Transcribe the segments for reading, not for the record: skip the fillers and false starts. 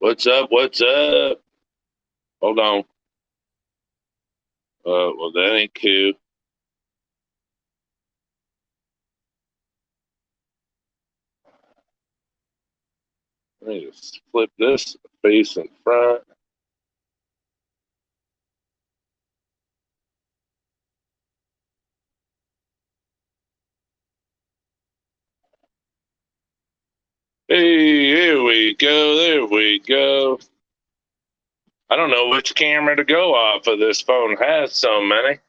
What's up? What's up? Hold on. Well, that ain't cool. Let me just flip this face in front. Hey, here we go. There we go. I don't know which camera to go off of. This phone has so many.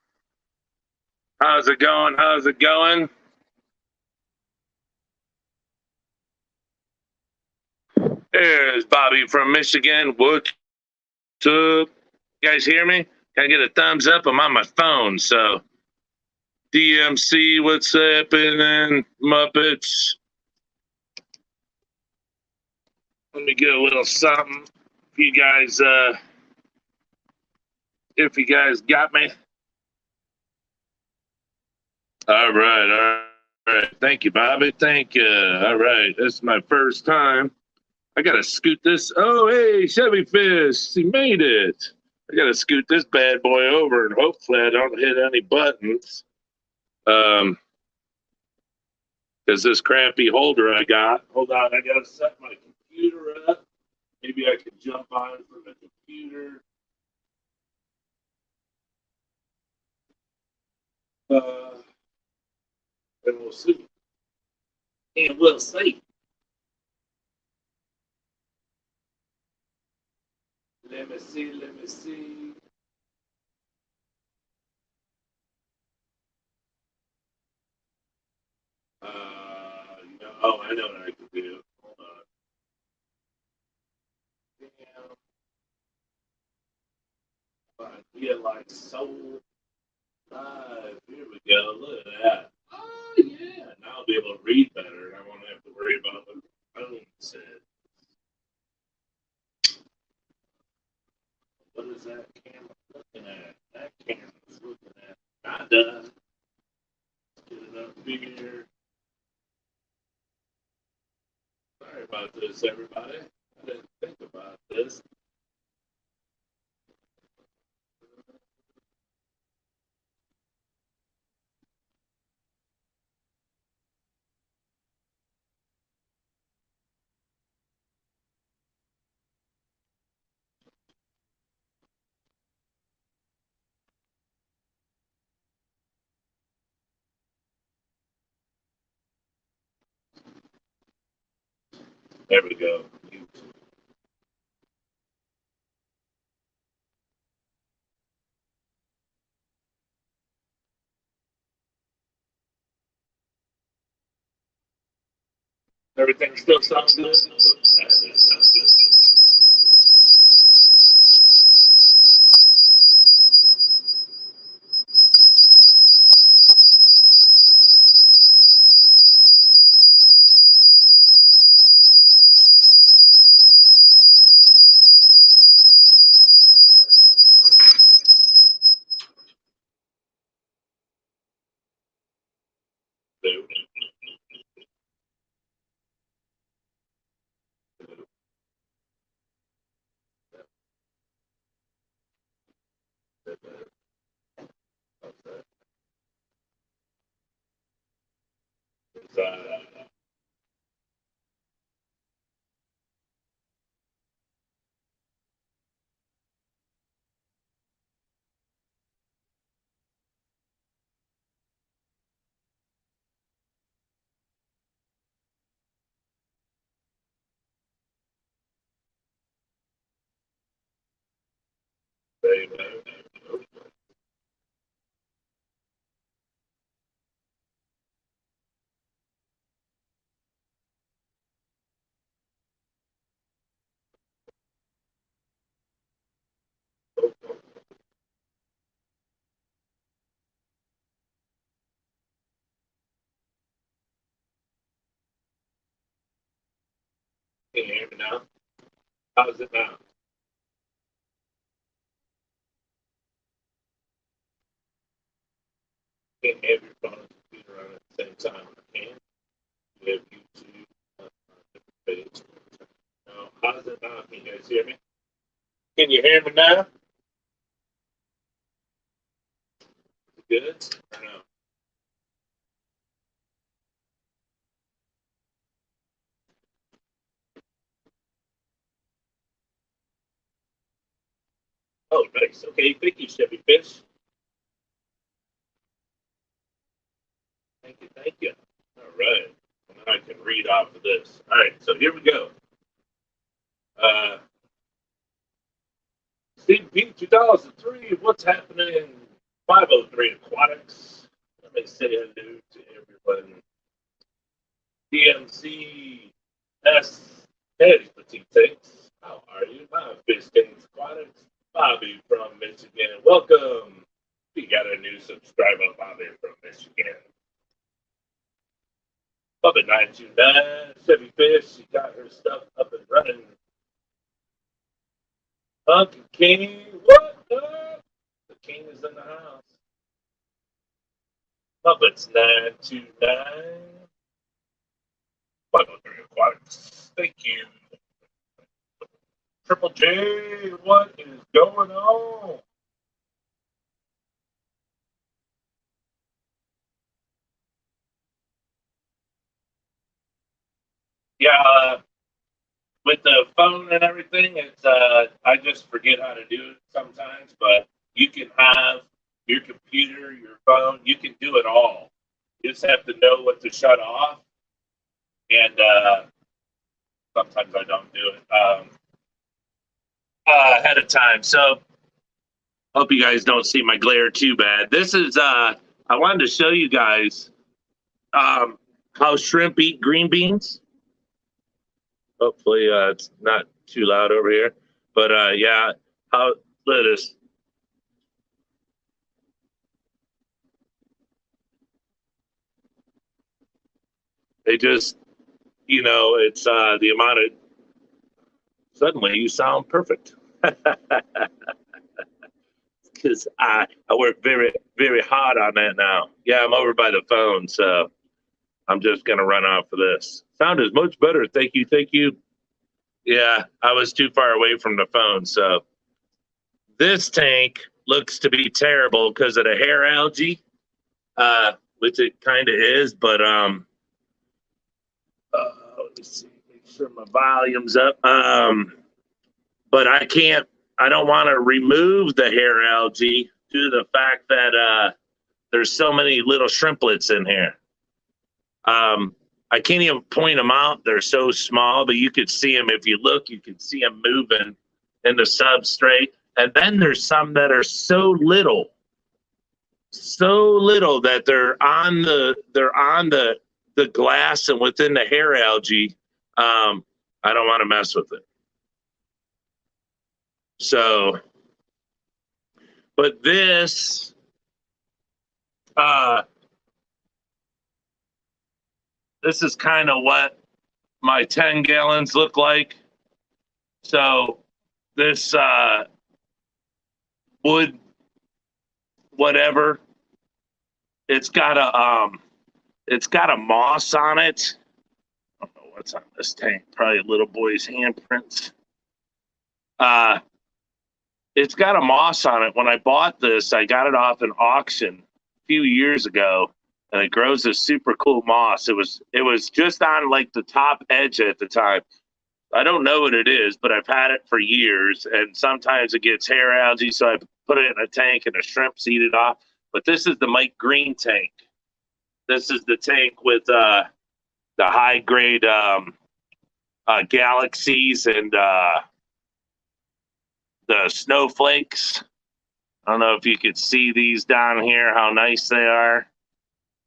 How's it going? How's it going? There's Bobby from Michigan. What's up? You guys hear me? Can I get a thumbs up? I'm on my phone, so DMC, what's happening? Muppets. Let me get a little something. If you guys got me. All right. Thank you, Bobby. Thank you. All right, this is my first time. I gotta scoot this. Oh, hey, Chevy Fist, he made it. I gotta scoot this bad boy over, and hopefully I don't hit any buttons. Because this crappy holder I got. Hold on, I gotta set my computer up. Maybe I can jump on from the computer. And we'll see. And we'll see. Let me see. Let me see. Oh, I know what I can do. Hold on. Damn. Yeah, like so live. Here we go. Look at that. Oh, yeah. Now I'll be able to read better, and I won't have to worry about what the phone said. What is that camera looking at? That camera's looking at. Not done. Get it up here. Sorry about this, everybody. I didn't think about this. There we go. Everything still sounds good? That sounds good. Can you hear me now? How's it now? Can you have your phone and computer on at the same time? I can. You have YouTube on a different page. Now, positive now. Can you guys hear me? Can you hear me now? Good? Or no? Oh, nice. Okay, thank you, Chevy Fish. Thank you, thank you. All right. And then I can read off of this. All right, so here we go. Steve P 2003, what's happening? 503 Aquatics. Let me say hello to everyone. DMC S. Hey, Petite Tanks. How are you? My Fish Tanks Aquatics. Bobby from Michigan. Welcome. We got a new subscriber, Bobby from Michigan. Bubba 929, Chevy Fish, she got her stuff up and running. Uncle King, what up? The King is in the house. Puppets 929. 503 Aquatics. Thank you. Triple J, what is going on? Yeah, with the phone and everything, it's I just forget how to do it sometimes, but you can have your computer, your phone, you can do it all. You just have to know what to shut off, and sometimes I don't do it ahead of time. So hope you guys don't see my glare too bad. This is I wanted to show you guys how shrimp eat green beans. Hopefully it's not too loud over here, but yeah, how lettuce. They just, it's the amount of. Suddenly, you sound perfect. Because I work very, very hard on that now. Yeah, I'm over by the phone, so I'm just going to run off of this. Sound is much better. Thank you. Thank you. Yeah, I was too far away from the phone. So this tank looks to be terrible because of the hair algae, which it kind of is. But let me see, make sure my volume's up. But I don't want to remove the hair algae due to the fact that there's so many little shrimplets in here. I can't even point them out. They're so small, but you could see them. If you look, you can see them moving in the substrate. And then there's some that are so little that they're on the glass and within the hair algae. I don't want to mess with it. So, but this, this is kind of what my 10 gallons look like. So this wood, whatever, it's got a moss on it. I don't know what's on this tank. Probably a little boy's handprints. It's got a moss on it. When I bought this, I got it off an auction a few years ago, and it grows a super cool moss. It was just on like the top edge at the time. I don't know what it is, but I've had it for years, and sometimes it gets hair algae, so I put it in a tank and the shrimps eat it off. But this is the Mike Green tank. This is the tank with the high grade galaxies and the snowflakes. I don't know if you could see these down here, how nice they are.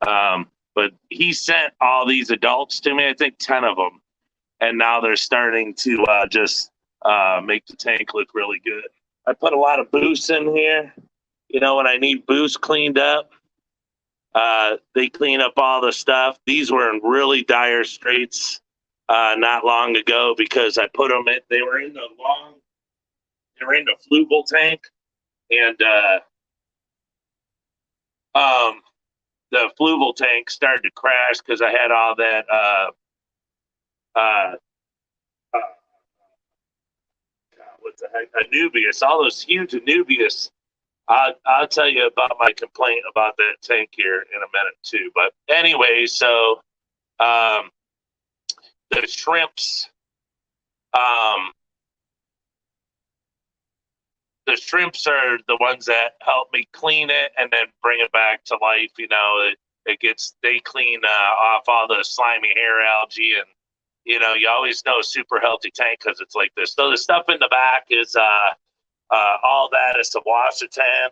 But he sent all these adults to me, I think 10 of them. And now they're starting to just make the tank look really good. I put a lot of boost in here. When I need boost cleaned up, they clean up all the stuff. These were in really dire straits not long ago because I put them in. They were in the Fluval tank, and the Fluval tank started to crash because I had all that what the heck, Anubias, all those huge Anubias. I'll tell you about my complaint about that tank here in a minute too. But anyway, so the shrimps, the shrimps are the ones that help me clean it and then bring it back to life. You know, they clean off all the slimy hair algae, and you know, you always know a super healthy tank because it's like this. So the stuff in the back is all that is the Washington.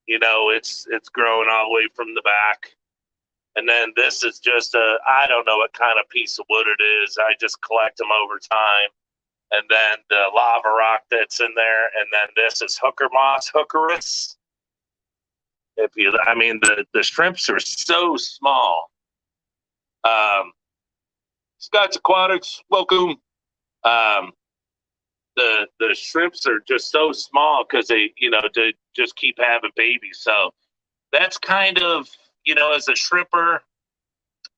You know, it's growing all the way from the back. And then this is just I don't know what kind of piece of wood it is. I just collect them over time. And then the lava rock that's in there. And then this is hooker moss, hookerus. The shrimps are so small. Scott's Aquatics, welcome. The shrimps are just so small because they just keep having babies. So that's kind of, as a shrimper,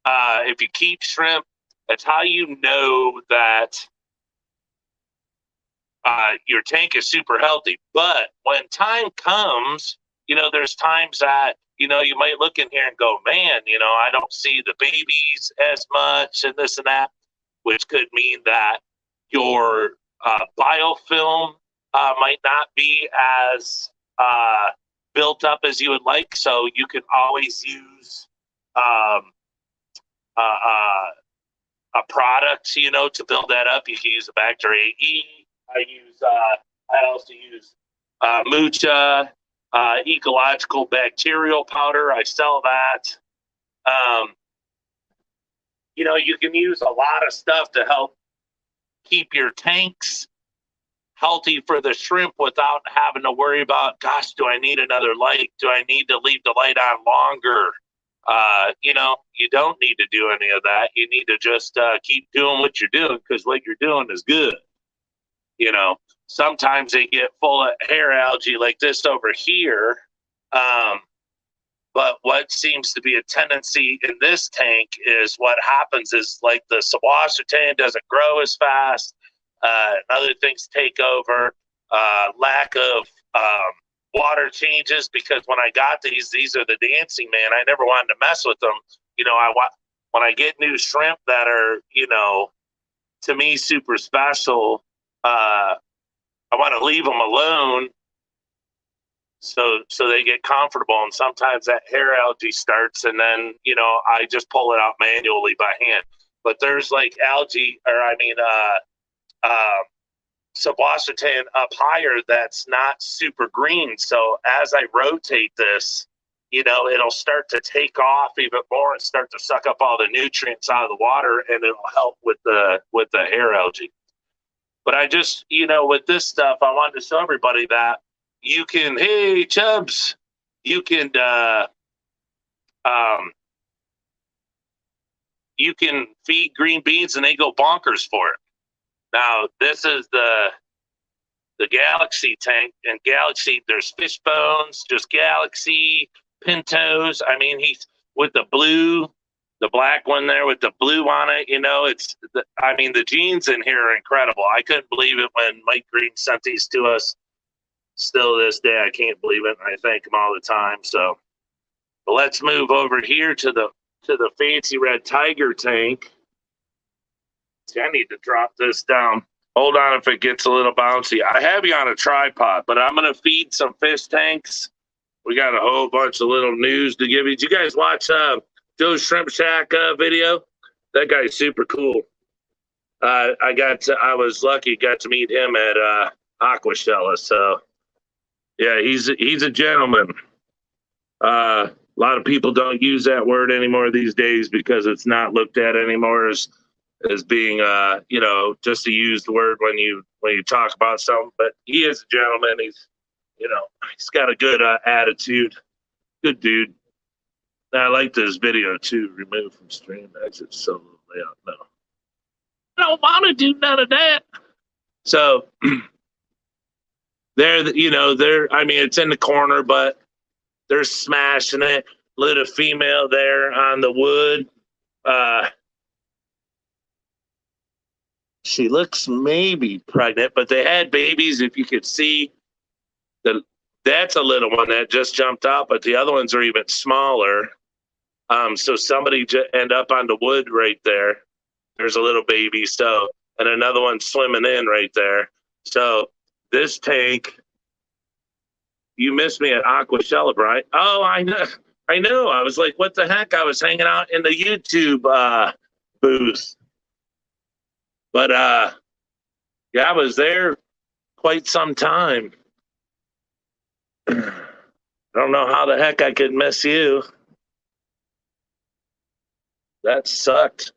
if you keep shrimp, that's how you know that your tank is super healthy. But when time comes, there's times that, you might look in here and go, man, I don't see the babies as much and this and that, which could mean that your biofilm might not be as built up as you would like. So you can always use a product, to build that up. You can use a Bacteria E. I also use Mucha ecological bacterial powder. I sell that. You can use a lot of stuff to help keep your tanks healthy for the shrimp without having to worry about, gosh, do I need another light? Do I need to leave the light on longer? You don't need to do any of that. You need to just keep doing what you're doing because what you're doing is good. Sometimes they get full of hair algae like this over here. But what seems to be a tendency in this tank is what happens is like the Sawassutan doesn't grow as fast. Other things take over. Lack of water changes because when I got these are the dancing, man. I never wanted to mess with them. When I get new shrimp that are, to me super special, I want to leave them alone so they get comfortable. And sometimes that hair algae starts, and then I just pull it out manually by hand. But there's like algae, Sawassutan up higher that's not super green. So as I rotate this, it'll start to take off even more and start to suck up all the nutrients out of the water, and it'll help with the hair algae. But I just, with this stuff, I wanted to show everybody that you can, hey, Chubbs, you can feed green beans and they go bonkers for it. Now, this is the Galaxy tank, and Galaxy, there's fish bones, just Galaxy, Pintos. He's with the blue, the black one there with the blue on it. The genes in here are incredible. I couldn't believe it when Mike Green sent these to us. Still to this day, I can't believe it. I thank him all the time. So, but let's move over here to the fancy red tiger tank. See, I need to drop this down. Hold on if it gets a little bouncy. I have you on a tripod, but I'm going to feed some fish tanks. We got a whole bunch of little news to give you. Did you guys watch Joe's Shrimp Shack video? That guy's super cool. I was lucky, got to meet him at Aquashella. So, yeah, he's a gentleman. A lot of people don't use that word anymore these days because it's not looked at anymore as being just a used word when you talk about something. But he is a gentleman. He's got a good attitude. Good dude. I like this video too. Remove from stream exit solo layout. No, I don't want to do none of that. So it's in the corner, but they're smashing it. Little female there on the wood. She looks maybe pregnant, but they had babies. If you could see, that's a little one that just jumped out, but the other ones are even smaller. So somebody end up on the wood right there. There's a little baby. So, and another one swimming in right there. So this tank, you missed me at Aqua Shelf, right? Oh, I know. I know. I was like, what the heck? I was hanging out in the YouTube booth. But yeah, I was there quite some time. I don't know how the heck I could miss you. That sucked.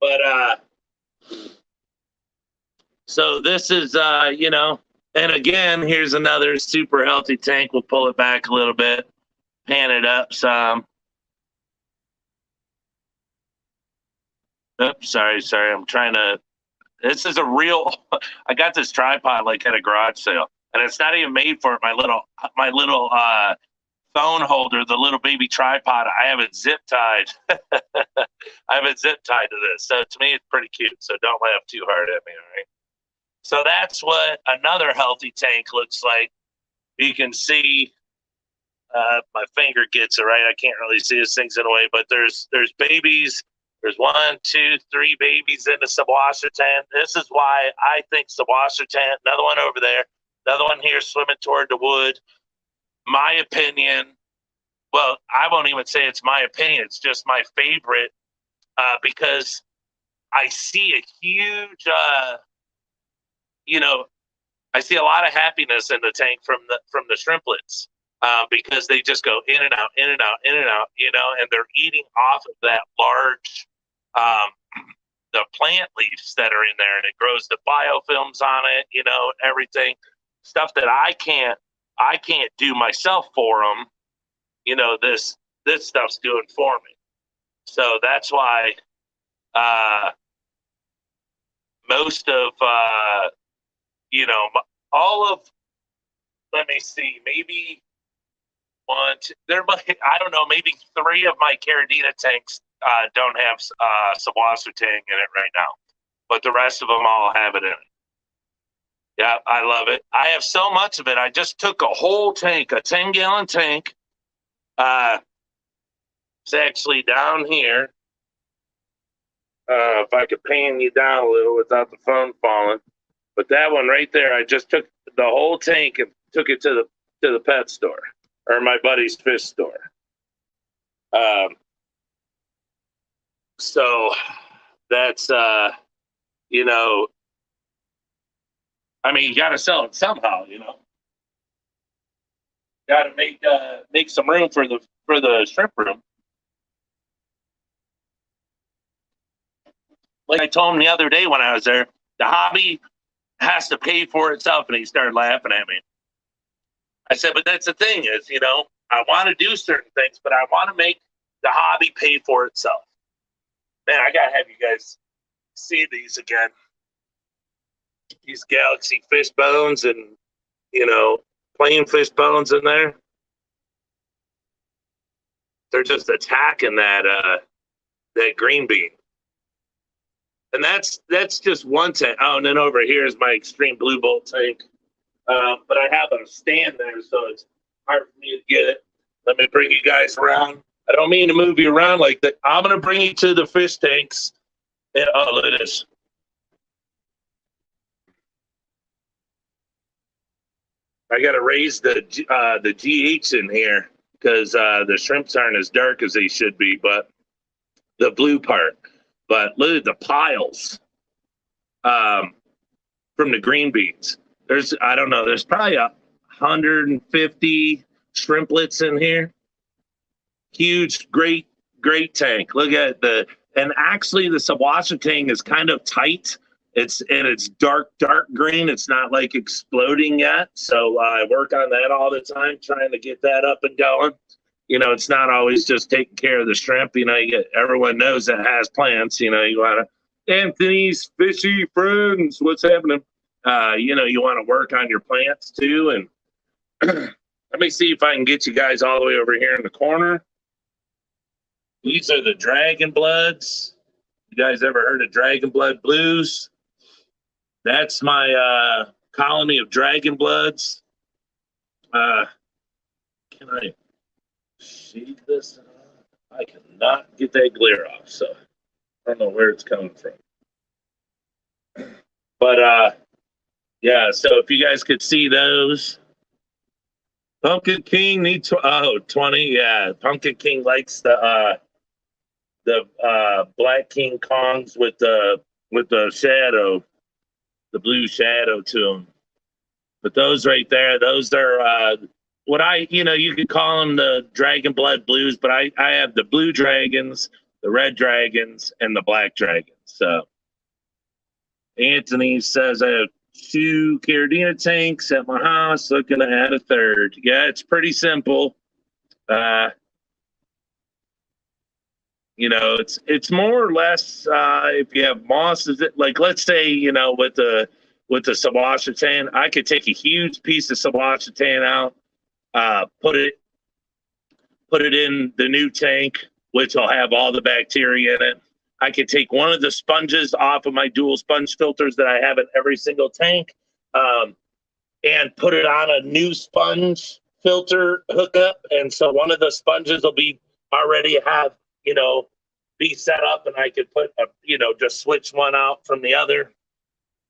But so this is you know, and again, here's another super healthy tank. We'll pull it back a little bit, pan it up some. Oops, sorry. I'm trying to. This is a real. I got this tripod like at a garage sale, and it's not even made for it. My little phone holder, the little baby tripod. I have it zip tied. I have it zip tied to this, so to me it's pretty cute. So don't laugh too hard at me, all right? So that's what another healthy tank looks like. You can see my finger gets it right. I can't really see this thing's in the way, but there's babies. There's 1, 2, 3 babies in the subwasser tank. This is why I think subwasser tank. Another one over there. Another one here swimming toward the wood. My opinion. Well, I won't even say it's my opinion. It's just my favorite because I see a huge. You know, I see a lot of happiness in the tank from the shrimplets because they just go in and out, in and out, in and out, you know, and they're eating off of that large, the plant leaves that are in there, and it grows the biofilms on it, you know, everything, stuff that I can't do myself for them, you know, this stuff's doing for me. So that's why most of, you know, all of, let me see, maybe one, two, there might, I don't know, maybe 3 of my Caradina tanks don't have subwasser tank in it right now, but the rest of them all have it in it. Yeah, I love it. I have so much of it. I just took a whole tank, a 10-gallon tank. It's actually down here. If I could pan you down a little without the phone falling. But that one right there, I just took the whole tank and took it to the pet store or my buddy's fish store. So that's you know, I mean, you got to sell it somehow, you know. Got to make some room for the shrimp room. Like I told him the other day when I was there, the hobby has to pay for itself, and he started laughing at me. I said, but that's the thing is, you know, I want to do certain things, but I want to make the hobby pay for itself. Man, I gotta have you guys see these again. These galaxy fish bones and, you know, plain fish bones in there. They're just attacking that green bean. And that's just one tank. Oh, and then over here is my extreme blue bolt tank. But I have a stand there, so it's hard for me to get it. Let me bring you guys around. I don't mean to move you around like that. I'm going to bring you to the fish tanks. And, oh, look at this. I got to raise the GH in here because the shrimps aren't as dark as they should be, but the blue part. But look at the piles from the green beans. I don't know, there's probably 150 shrimplets in here. Huge, great tank. Look at and actually the subwasser tank is kind of tight It's dark green. It's not like exploding yet. So I work on that all the time, trying to get that up and going. It's not always just taking care of the shrimp. Everyone knows that has plants. You want to Anthony's fishy friends. What's happening? You want to work on your plants too. And let me see if I can get you guys all the way over here in the corner. These are the Dragon Bloods. You guys ever heard of Dragon Blood Blues? That's my colony of Dragon Bloods. Can I shade this? I cannot get that glare off, so I don't know where it's coming from. But yeah, so if you guys could see those. Pumpkin King needs 20. Yeah, Pumpkin King likes the Black King Kongs with the shadow, the blue shadow to them. But those right there, those are what you could call them the Dragon Blood Blues, but I have the blue dragons, the red dragons, and the black dragons. So Anthony says I have 2 Caridina tanks at my house, looking to add a 3rd. Yeah, it's pretty simple. It's more or less if you have mosses, like let's say with the Sawashatan, I could take a huge piece of Sawashatan out, put it in the new tank, which will have all the bacteria in it. I could take one of the sponges off of my dual sponge filters that I have in every single tank, and put it on a new sponge filter hookup. And so one of the sponges will be already have, be set up, and I could put just switch one out from the other.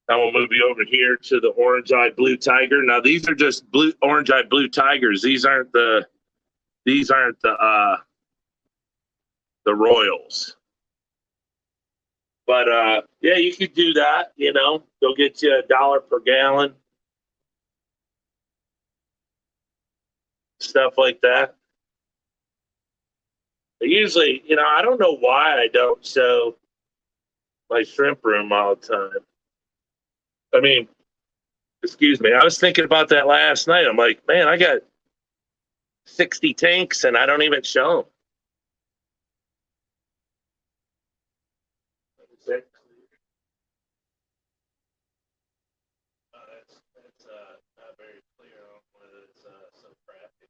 I will move you over here to the orange-eyed blue tiger. Now these are just orange-eyed blue tigers. These aren't the royals. But yeah, you could do that. They'll get you $1 per gallon, stuff like that. Usually, I don't know why I don't show my shrimp room all the time. I mean, excuse me. I was thinking about that last night. I'm like, man, I got 60 tanks and I don't even show them. That's not very clear on whether it's so crappy.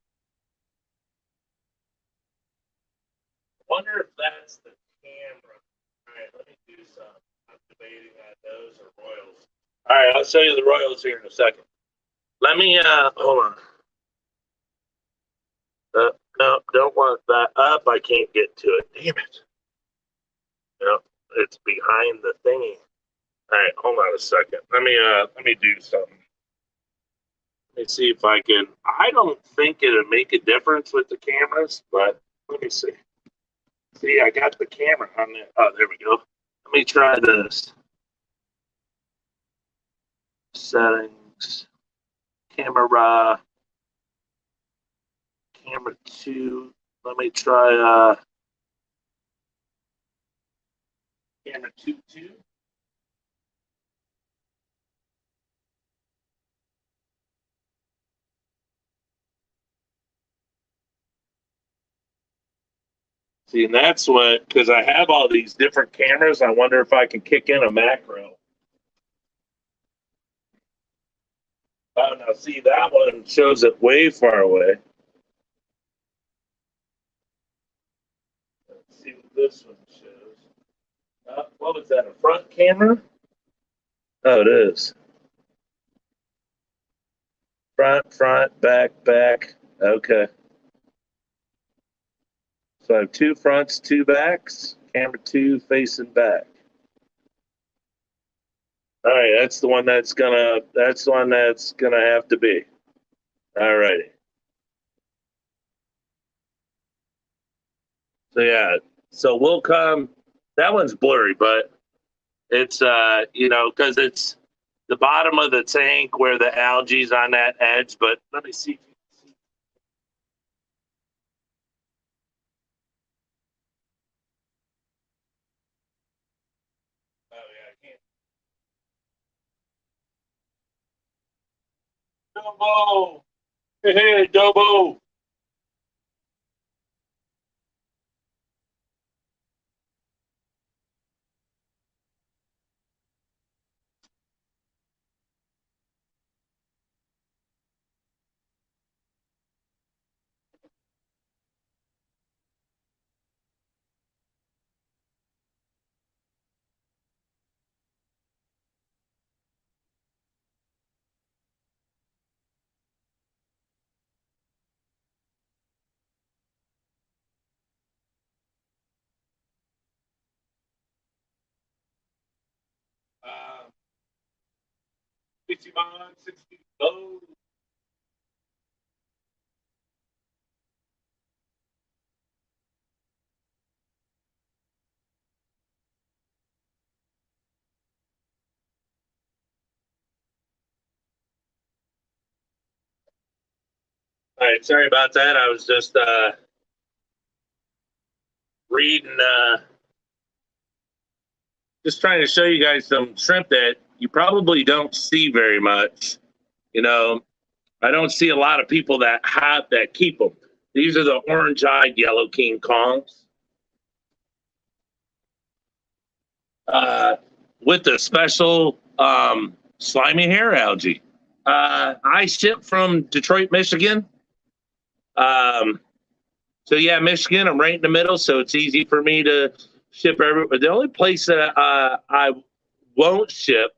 I wonder if that's the camera. All right, let me do some. I'm debating on those or royals. All right, I'll show you the royals here in a second. Let me hold on. No, don't want that up. I can't get to it. Damn it. No, it's behind the thingy. All right, hold on a second. Let me do something. Let me see if I can. I don't think it'll make a difference with the cameras, but let me see. See, I got the camera on there. Oh, there we go. Let me try this. Settings. Camera 2. Let me try camera 2. See, and that's what, because I have all these different cameras, I wonder if I can kick in a macro. Oh, now see, that one shows it way far away. Let's see what this one shows. What was that, a front camera? Oh, it is. Front, back. Okay. So I have 2 fronts, 2 backs. Camera 2 facing back. All right, that's the one that's gonna have to be. All righty. So yeah, so we'll come. That one's blurry, but it's because it's the bottom of the tank where the algae's on that edge. But let me see if you can see. Oh yeah, I can't. Dobo. Hey, Dobo. Uh, 61, 60. Oh. All right, sorry about that. I was just reading, just trying to show you guys some shrimp that you probably don't see very much. You know, I don't see a lot of people that keep them. These are the orange-eyed yellow king kongs with the special slimy hair algae. I ship from Detroit, Michigan. So yeah, Michigan. I'm right in the middle, so it's easy for me to ship everywhere. The only place that I won't ship,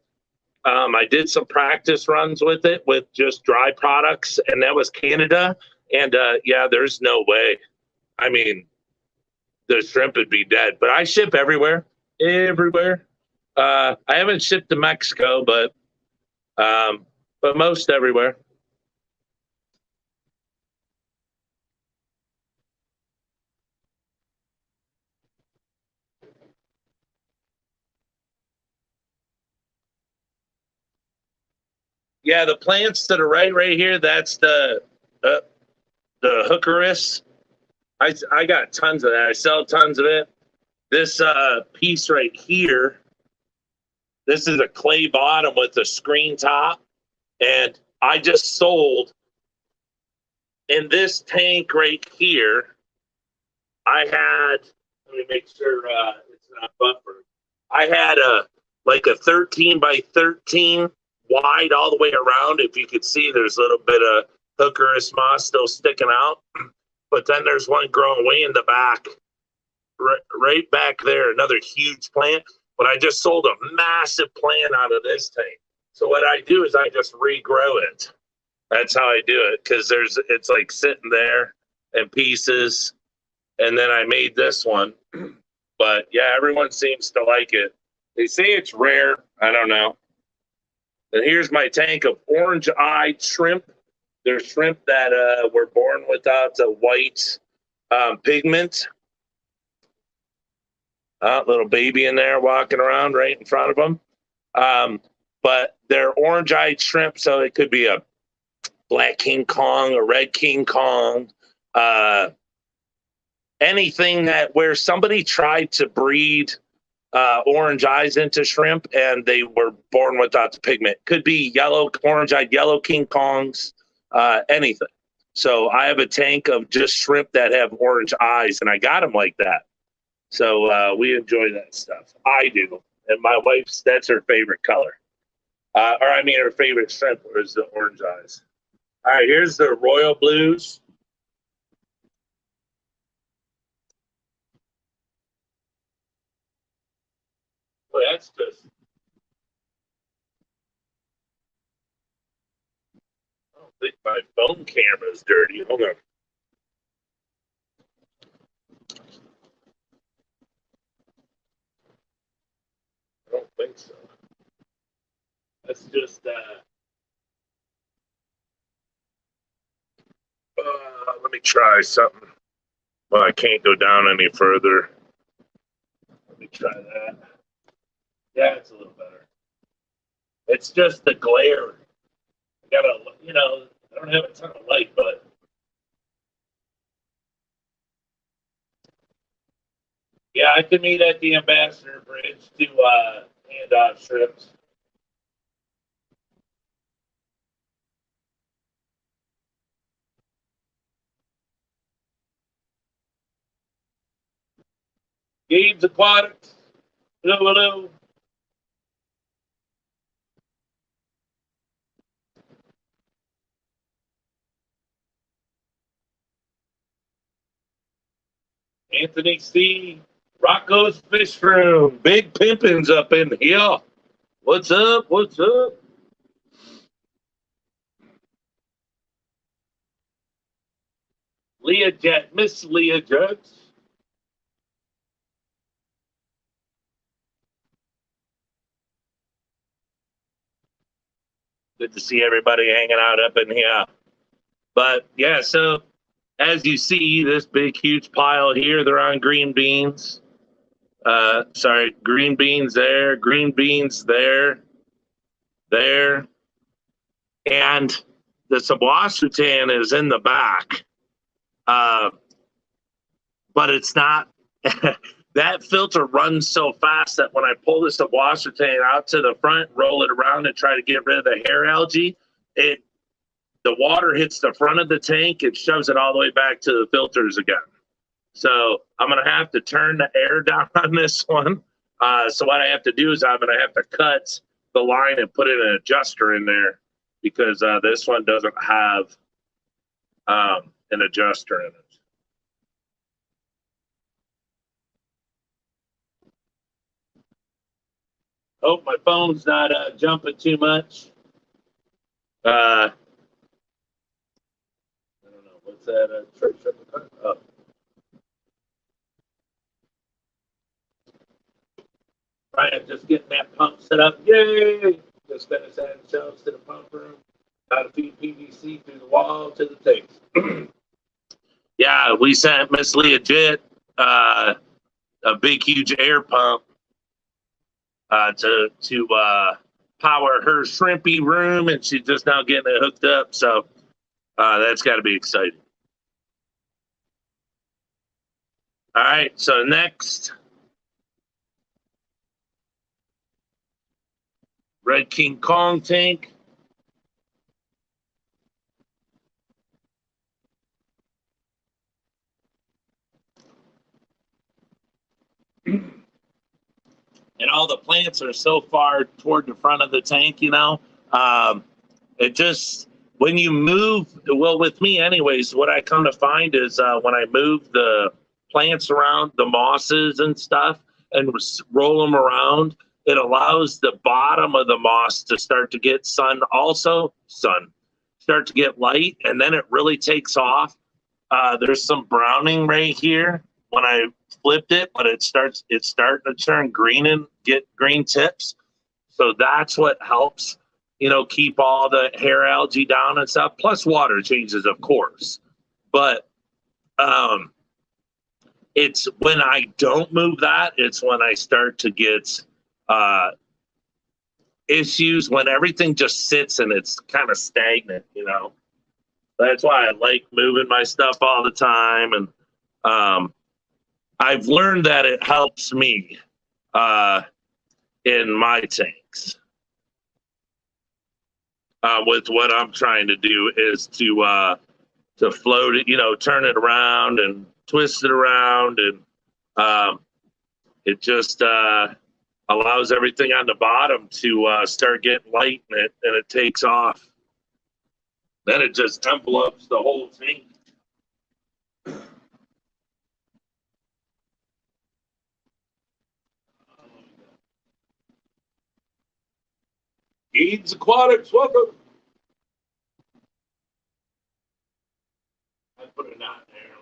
I did some practice runs with it with just dry products, and that was Canada. And yeah, there's no way. I mean, the shrimp would be dead. But I ship everywhere, everywhere. I haven't shipped to Mexico, but most everywhere. Yeah, the plants that are right here. That's uh, the hookeris. I got tons of that. I sell tons of it. This piece right here. This is a clay bottom with a screen top, and I just sold in this tank right here. I had. Let me make sure it's not buffered. I had a like a 13 by 13 wide all the way around. If you could see, there's a little bit of hookeris moss still sticking out. But then there's one growing way in the back, right back there, another huge plant. But I just sold a massive plant out of this tank. So what I do is I just regrow it. That's how I do it because it's like sitting there in pieces. And then I made this one. But yeah, everyone seems to like it. They say it's rare. I don't know. And here's my tank of orange-eyed shrimp. They're shrimp that were born without a white pigment. Little baby in there walking around right in front of them. But they're orange-eyed shrimp, so it could be a black King Kong, a red King Kong, anything that where somebody tried to breed orange eyes into shrimp and they were born without the pigment. Could be yellow, orange-eyed yellow King Kongs, anything. So I have a tank of just shrimp that have orange eyes, and I got them like that. So we enjoy that stuff. I do. And my wife's, that's her favorite color. Or I mean, her favorite shrimp is the orange eyes. All right, here's the royal blues. Well, that's just. I don't think my phone camera is dirty. Hold on. I don't think so. That's just. Let me try something. Well, I can't go down any further. Let me try that. Yeah, it's a little better. It's just the glare. I gotta, I don't have a ton of light, but yeah, I can meet at the Ambassador Bridge to hand out strips. Gabe's Aquatics. Hello, hello. Anthony C. Rocco's Fish Room. Big Pimpin's up in here. What's up? What's up? Leah Jet, Miss Leah Jets. Good to see everybody hanging out up in here. But yeah, so as you see, this big, huge pile here, they're on green beans. Sorry, green beans there, green beans there, there. And the Sabuasutan is in the back. But it's not. That filter runs so fast that when I pull this Sabuasutan out to the front, roll it around and try to get rid of the hair algae, the water hits the front of the tank, it shoves it all the way back to the filters again. So I'm going to have to turn the air down on this one. So what I have to do is I'm going to have to cut the line and put in an adjuster in there because this one doesn't have an adjuster in it. Hope my phone's not jumping too much. I don't know. What's that? Oh. Ryan just getting that pump set up. Yay! Just finished adding shelves to the pump room. Got to feed PVC through the wall to the tanks. Yeah, we sent Miss Leah Jet a big, huge air pump to power her shrimpy room, and she's just now getting it hooked up. So that's got to be exciting. All right, so next, Red King Kong tank. And all the plants are so far toward the front of the tank, you know. It just, when you move, well, with me anyways, what I come to find is when I move the plants around, the mosses and stuff, and roll them around, it allows the bottom of the moss to start to get start to get light, and then it really takes off. There's some browning right here when I flipped it, but it's starting to turn green and get green tips. So that's what helps, you know, keep all the hair algae down and stuff. Plus water changes, of course. But it's when I don't move that, it's when I start to get issues, when everything just sits and it's kind of stagnant, you know. That's why I like moving my stuff all the time. And I've learned that it helps me in my tanks. With what I'm trying to do is to float it, you know, turn it around and twist it around, and it just allows everything on the bottom to start getting light, and it takes off. Then it just envelopes the whole tank. Eads Aquatics, welcome. I put a knot in there,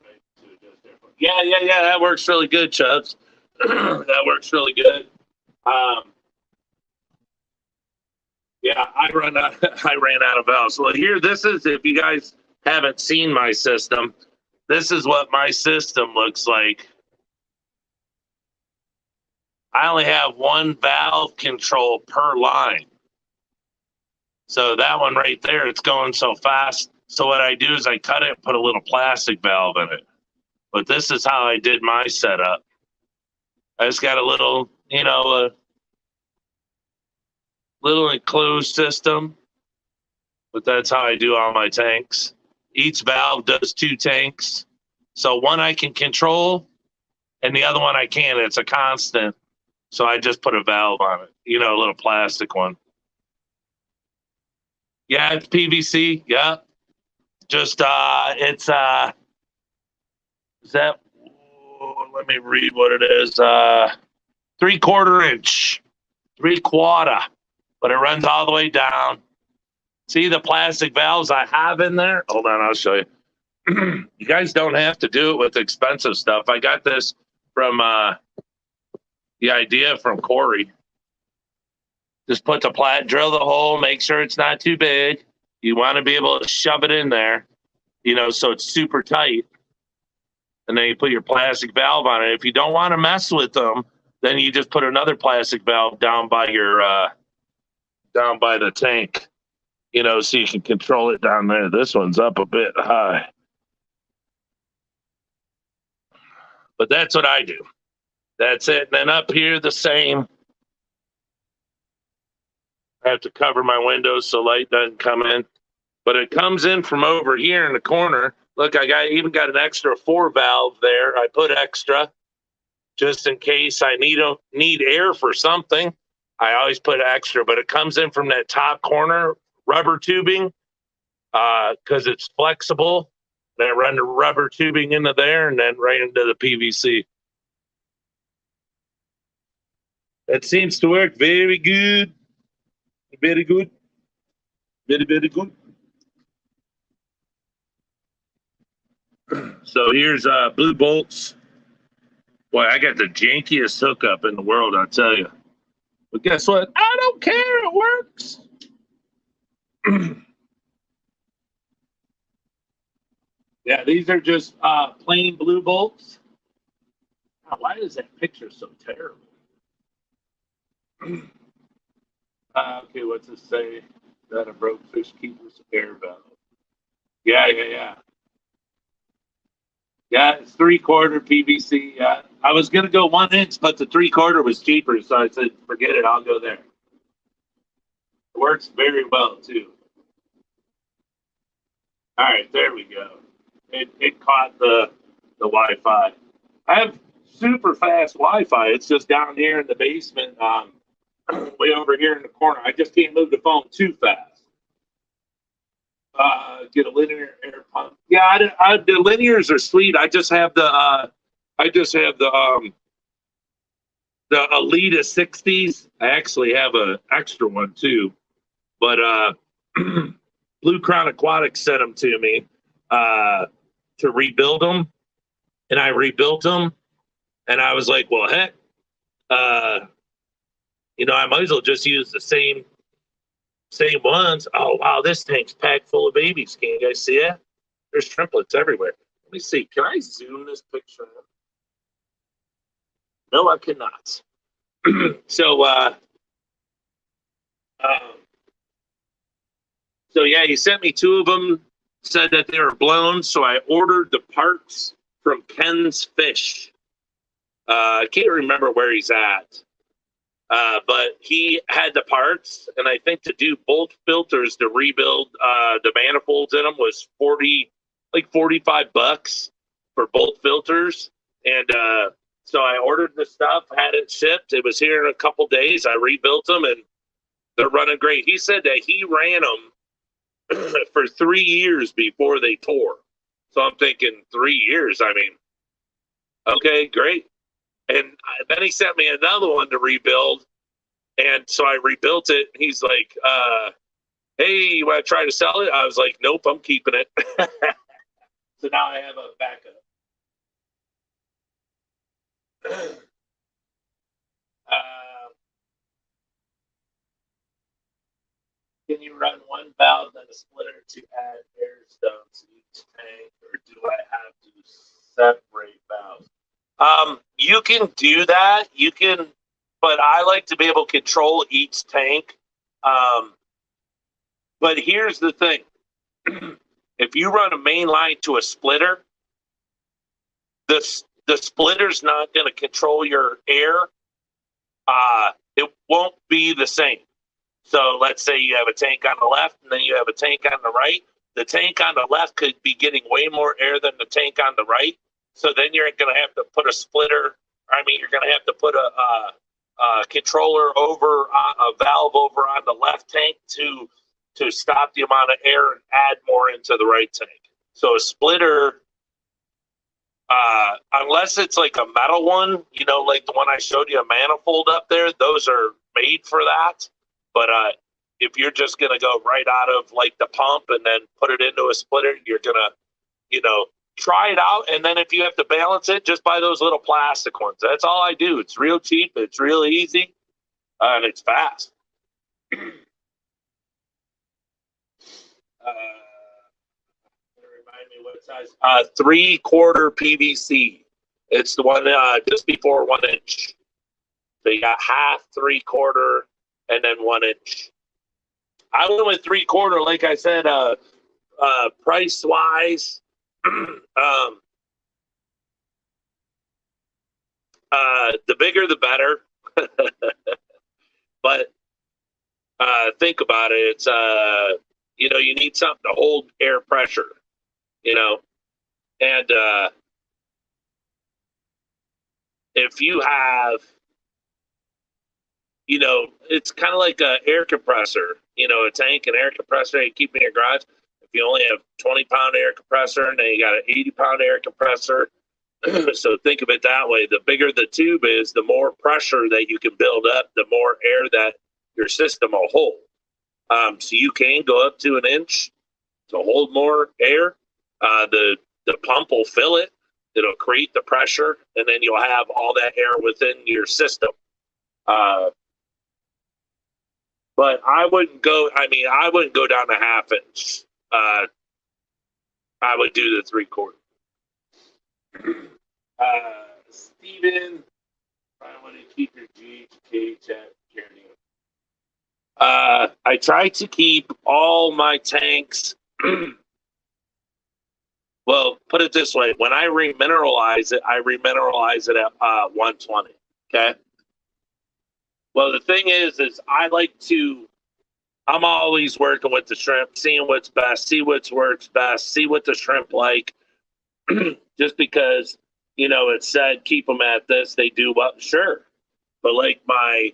right, to adjust different. Yeah. That works really good, Chubbs. That works really good. Yeah, I ran out of valves. Well, here, this is, if you guys haven't seen my system, this is what my system looks like. I only have one valve control per line. So that one right there, it's going so fast. So what I do is I cut it and put a little plastic valve in it. But this is how I did my setup. I just got a little, you know, a little enclosed system. But that's how I do all my tanks. Each valve does 2 tanks. So one I can control, and the other one I can't. It's a constant. So I just put a valve on it, you know, a little plastic one. Yeah, it's PVC. Yeah. Just, it's, is that, let me read what it is. 3/4 inch, 3/4, but it runs all the way down. See the plastic valves I have in there? Hold on, I'll show you. You guys don't have to do it with expensive stuff. I got this from the idea from Corey. Just put the drill the hole, make sure it's not too big. You want to be able to shove it in there, you know, so it's super tight. And then you put your plastic valve on it. If you don't want to mess with them, then you just put another plastic valve down by your down by the tank, you know, so you can control it down there. This one's up a bit high. But that's what I do. That's it. And then up here, the same. I have to cover my windows so light doesn't come in. But it comes in from over here in the corner. Look, I even got an extra 4 valve there. I put extra just in case I need air for something. I always put extra, but it comes in from that top corner rubber tubing because it's flexible. Then I run the rubber tubing into there and then right into the PVC. That seems to work very good. Very good. Very, very good. So here's blue bolts. Boy, I got the jankiest hookup in the world, I'll tell you. But guess what? I don't care. It works. Yeah, these are just plain blue bolts. God, why is that picture so terrible? Okay, what's it say? That a broke fish keeper's air valve. Yeah. Yeah, it's 3/4 PVC. Yeah, I was gonna go 1 inch, but the 3/4 was cheaper, so I said, forget it. I'll go there. It works very well too. All right, there we go. It caught the Wi-Fi. I have super fast Wi-Fi. It's just down here in the basement, way over here in the corner. I just can't move the phone too fast. Get a linear air pump. Yeah, the linears are sweet. I just have the Elita 60s. I actually have an extra one too, but Blue Crown Aquatics sent them to me to rebuild them, and I rebuilt them, and I was like, well, heck, you know, I might as well just use the same ones. Oh wow, this tank's packed full of babies. Can you guys see it? There's triplets everywhere. Let me see. Can I zoom this picture in? No, I cannot. So yeah, he sent me 2 of them. Said that they were blown, so I ordered the parts from Ken's Fish. I can't remember where he's at. But he had the parts, and I think to do both filters to rebuild the manifolds in them was $45 for both filters. And so I ordered the stuff, had it shipped. It was here in a couple days. I rebuilt them, and they're running great. He said that he ran them for 3 years before they tore. So I'm thinking 3 years. I mean, okay, great. And then he sent me another one to rebuild. And so I rebuilt it. He's like, hey, you want to try to sell it? I was like, nope, I'm keeping it. So now I have a backup. Can you run one valve and a splitter to add air stones to each tank, or do I have to separate valves? You can do that. You can, but I like to be able to control each tank. But here's the thing. If you run a main line to a splitter, the splitter's not going to control your air. It won't be the same. So let's say you have a tank on the left and then you have a tank on the right. The tank on the left could be getting way more air than the tank on the right. So then you're going to have to put a splitter. I mean, you're going to have to put a controller over, a valve over on the left tank to stop the amount of air and add more into the right tank. So a splitter, unless it's like a metal one, you know, like the one I showed you, a manifold up there, those are made for that. But if you're just going to go right out of like the pump and then put it into a splitter, you're going to, you know, try it out. And then if you have to balance it, just buy those little plastic ones. That's all I do. It's real cheap. It's real easy. And it's fast. Remind me what size? 3/4 PVC. It's the one just before 1 inch. So you got half, 3/4, and then 1 inch. I went with 3/4, like I said, price wise. The bigger the better. But think about it. It's you know, you need something to hold air pressure, you know, and if you have, you know, it's kind of like an air compressor, you know, a tank and air compressor you keep in your garage. If you only have 20-pound air compressor and then you got an 80-pound air compressor, so think of it that way. The bigger the tube is, the more pressure that you can build up, the more air that your system will hold. So you can go up to 1 inch to hold more air. The pump will fill it. It'll create the pressure, and then you'll have all that air within your system. But I wouldn't go. I mean, I wouldn't go down to 1/2 inch. I would do the 3/4. Steven, I want to keep your GHK at journey. I try to keep all my tanks. Well, put it this way: when I remineralize it, I remineralize it at 120. Okay. Well, the thing is I like to. I'm always working with the shrimp, seeing what's best, see what works best, see what the shrimp like. Just because, you know, it said keep them at this, they do well, sure. But like my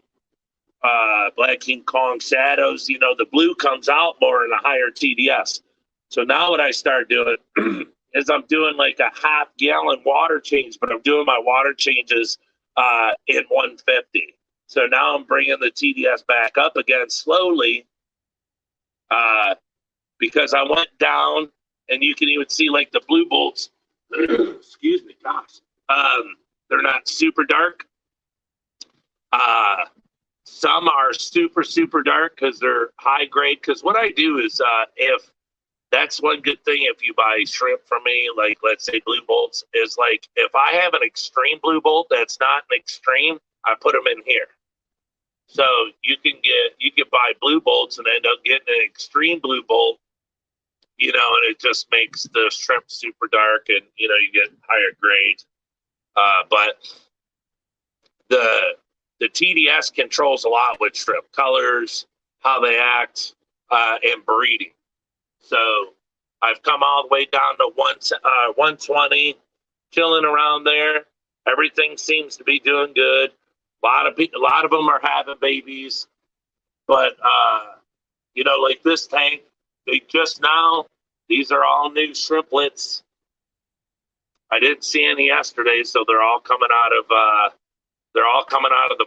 Black King Kong shadows, you know, the blue comes out more in a higher TDS. So now what I start doing is I'm doing like a 1/2 gallon water change, but I'm doing my water changes in 150. So now I'm bringing the TDS back up again slowly because I went down, and you can even see like the blue bolts. Excuse me, gosh. They're not super dark. Some are super, super dark because they're high grade. Because what I do is if that's one good thing if you buy shrimp from me, like let's say blue bolts, is like if I have an extreme blue bolt that's not an extreme, I put them in here. So you can buy blue bolts and end up getting an extreme blue bolt, you know, and it just makes the shrimp super dark, and you know you get higher grade. But the TDS controls a lot with shrimp colors, how they act, and breeding. So I've come all the way down to 120, chilling around there. Everything seems to be doing good. A lot of them are having babies, but you know, like this tank, these are all new shrimplets. I didn't see any yesterday, so they're all coming out of the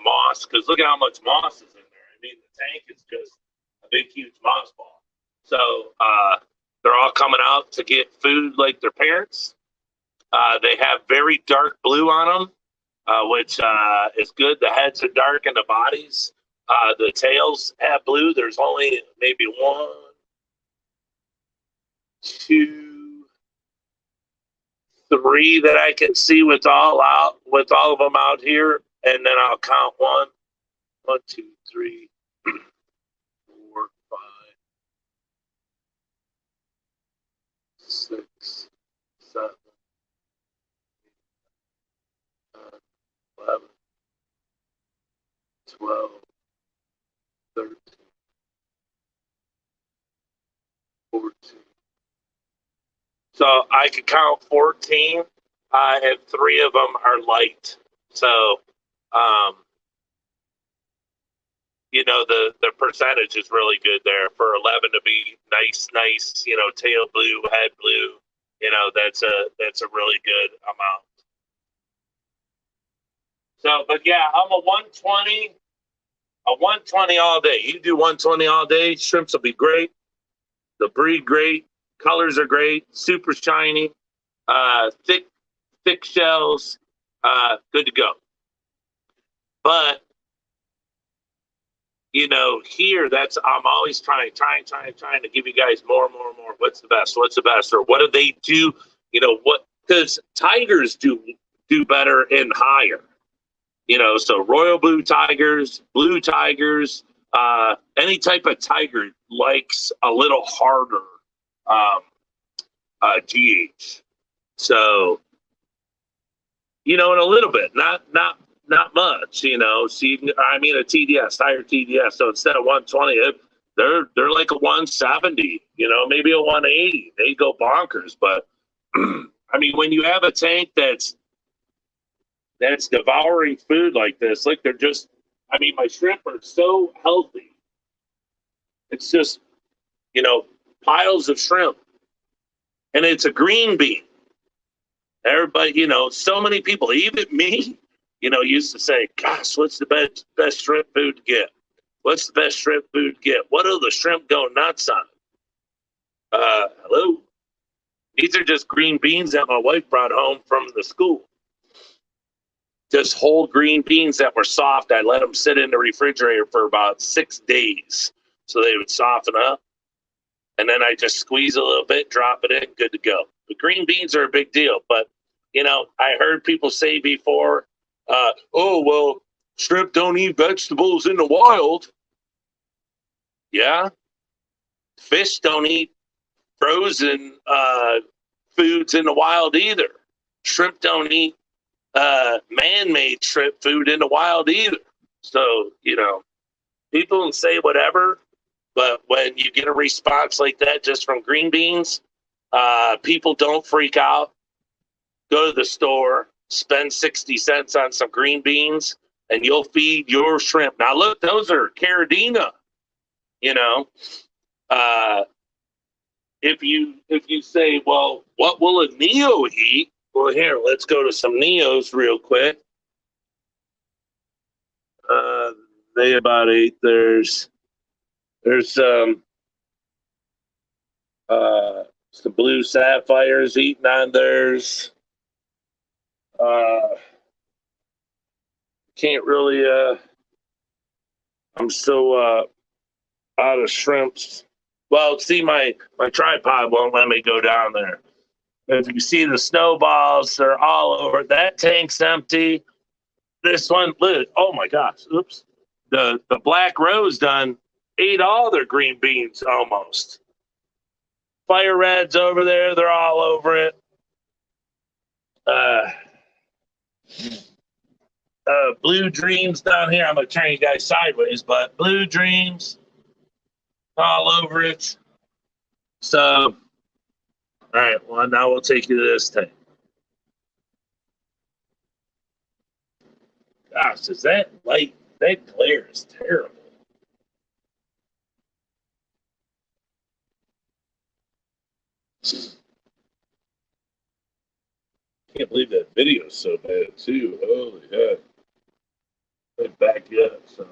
moss. Because look at how much moss is in there. I mean, the tank is just a big, huge moss ball. So they're all coming out to get food like their parents. They have very dark blue on them, which is good. The heads are dark and the bodies. The tails have blue. There's only maybe 1, 2, 3 that I can see with all of them out here, and then I'll count 1, 2, 3, 4, 5, 6, 7, 11, 12, 13, 14. So I could count 14 and 3 of them are light. So, the percentage is really good there for 11 to be nice, tail blue, head blue. That's a really good amount. So, but yeah, I'm a 120 all day. You do 120 all day, shrimps will be great. The breed great, colors are great, super shiny, thick shells, good to go. But here I'm always trying to give you guys more. What's the best? Or what do they do? Because tigers do better and higher. So royal blue tigers, any type of tiger likes a little harder GH. So, in a little bit, not much, So a TDS, higher TDS. So instead of 120, they're like a 170, maybe a 180. They go bonkers. But when you have a tank that's devouring food like this, like they're just, my shrimp are so healthy. It's just, piles of shrimp, and it's a green bean. Everybody, so many people, even me, used to say, gosh, what's the best shrimp food to get? What's the best shrimp food to get? What do the shrimp go nuts on? Hello? These are just green beans that my wife brought home from the school. Just whole green beans that were soft. I let them sit in the refrigerator for about 6 days so they would soften up. And then I just squeeze a little bit, drop it in, good to go. The green beans are a big deal. But, I heard people say before, oh, well, shrimp don't eat vegetables in the wild. Yeah. Fish don't eat frozen foods in the wild either. Shrimp don't eat man-made shrimp food in the wild either. So, people can say whatever, but when you get a response like that just from green beans, people don't freak out. Go to the store, spend 60 cents on some green beans, and you'll feed your shrimp. Now, look, those are Caridina, If you say, well, what will a Neo eat? Well, here, let's go to some Neos real quick. They about ate theirs. There's some blue sapphires eating on theirs. Can't really. I'm so out of shrimps. Well, see, my tripod won't let me go down there. If you see the snowballs, they're all over. That tank's empty. This one, oh my gosh! Oops. The black rose done ate all their green beans almost. Fire reds over there, they're all over it. Blue dreams down here. I'm gonna turn you guys sideways, but blue dreams all over it. So, all right. Well, now we'll take you to this tank. Gosh, is that light? That glare is terrible. Can't believe that video is so bad too. Holy heck. They back you up, so.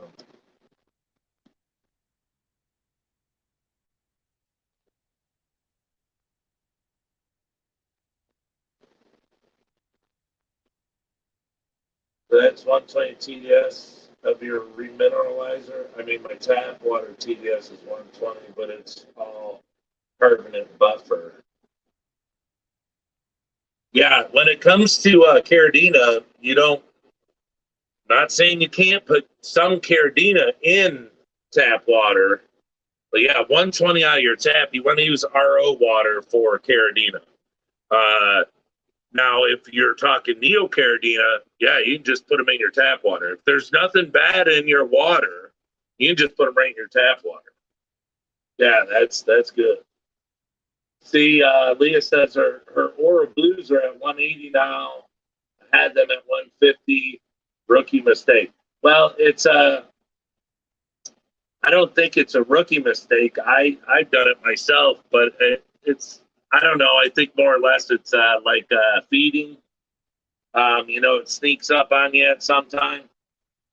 So that's 120 TDS of your remineralizer. My tap water TDS is 120, but it's all carbonate buffer. Yeah, when it comes to Caridina, not saying you can't put some Caridina in tap water, but yeah, 120 out of your tap, you want to use RO water for Caridina. Now, if you're talking Neocaridina, yeah, you can just put them in your tap water. If there's nothing bad in your water, you can just put them right in your tap water. Yeah, that's good. See, Leah says her Aura Blues are at 180 now. I had them at 150. Rookie mistake. Well, I don't think it's a rookie mistake. I've done it myself, but it's I don't know. I think more or less it's like feeding. It sneaks up on you at some time,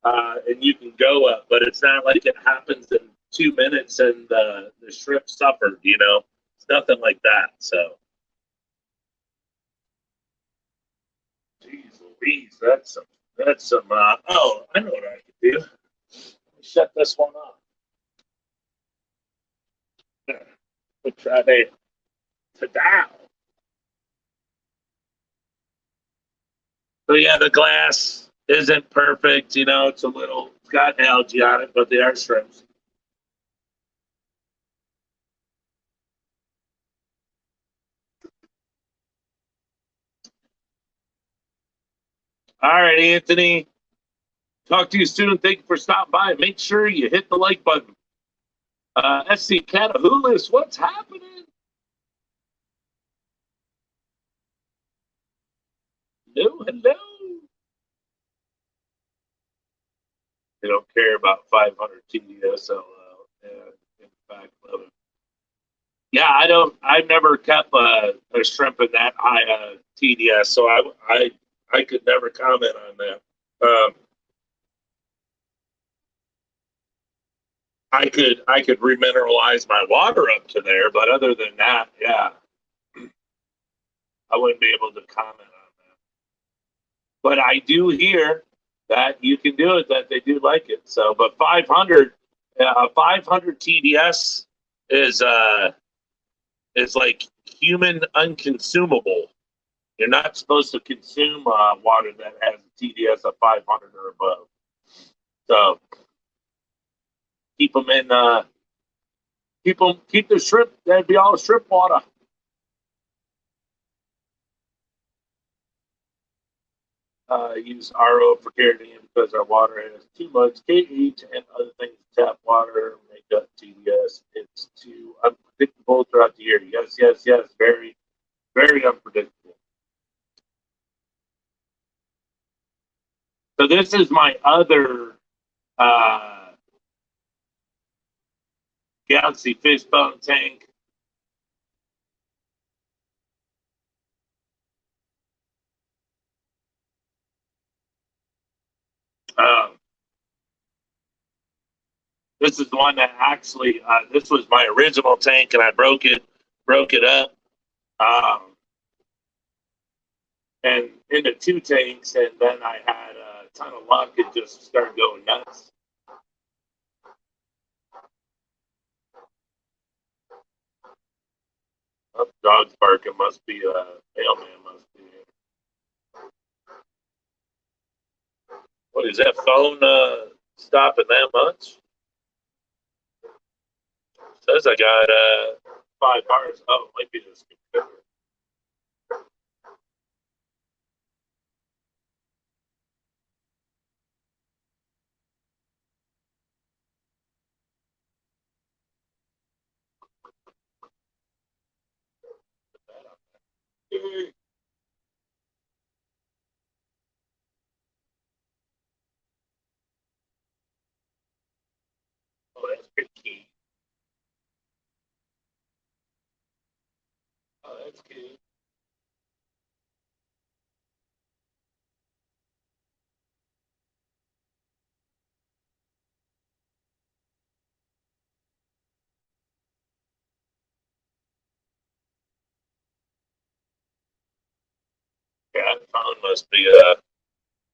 and you can go up, but it's not like it happens in 2 minutes and the shrimp suffered. It's nothing like that. So, geez Louise, that's some. Oh, I know what I can do. Shut this one off. We'll try to dial. So yeah, the glass isn't perfect. It's it's got algae on it, but they are shrimps. All right, Anthony. Talk to you soon. Thank you for stopping by. Make sure you hit the like button. SC Catahoulis, what's happening? Hello. They don't care about 500 TDS. In fact, love it. Yeah, I don't. I've never kept a shrimp in that high TDS, so I could never comment on that. I could remineralize my water up to there, but other than that, yeah, I wouldn't be able to comment on that. But I do hear that you can do it, that they do like it. So, but 500 TDS is like human unconsumable. You're not supposed to consume water that has a TDS of 500 or above. So keep them in. Keep the shrimp. That'd be all shrimp water. Use RO for carrying because our water has too much KH and other things. Tap water make up TDS. It's too unpredictable throughout the year. Yes, yes, yes. Very, very unpredictable. So this is my other Galaxy Fishbone tank. This is the one that actually this was my original tank, and I broke it up, and into two tanks, and then I had a ton of luck and just started going nuts. Oh, dog's barking. Must be mailman. Must be. What is that phone stopping that much? Says I got 5 bars. Oh, it might be this computer. Oh, that's good key. Oh, that's good. Yeah, that phone must be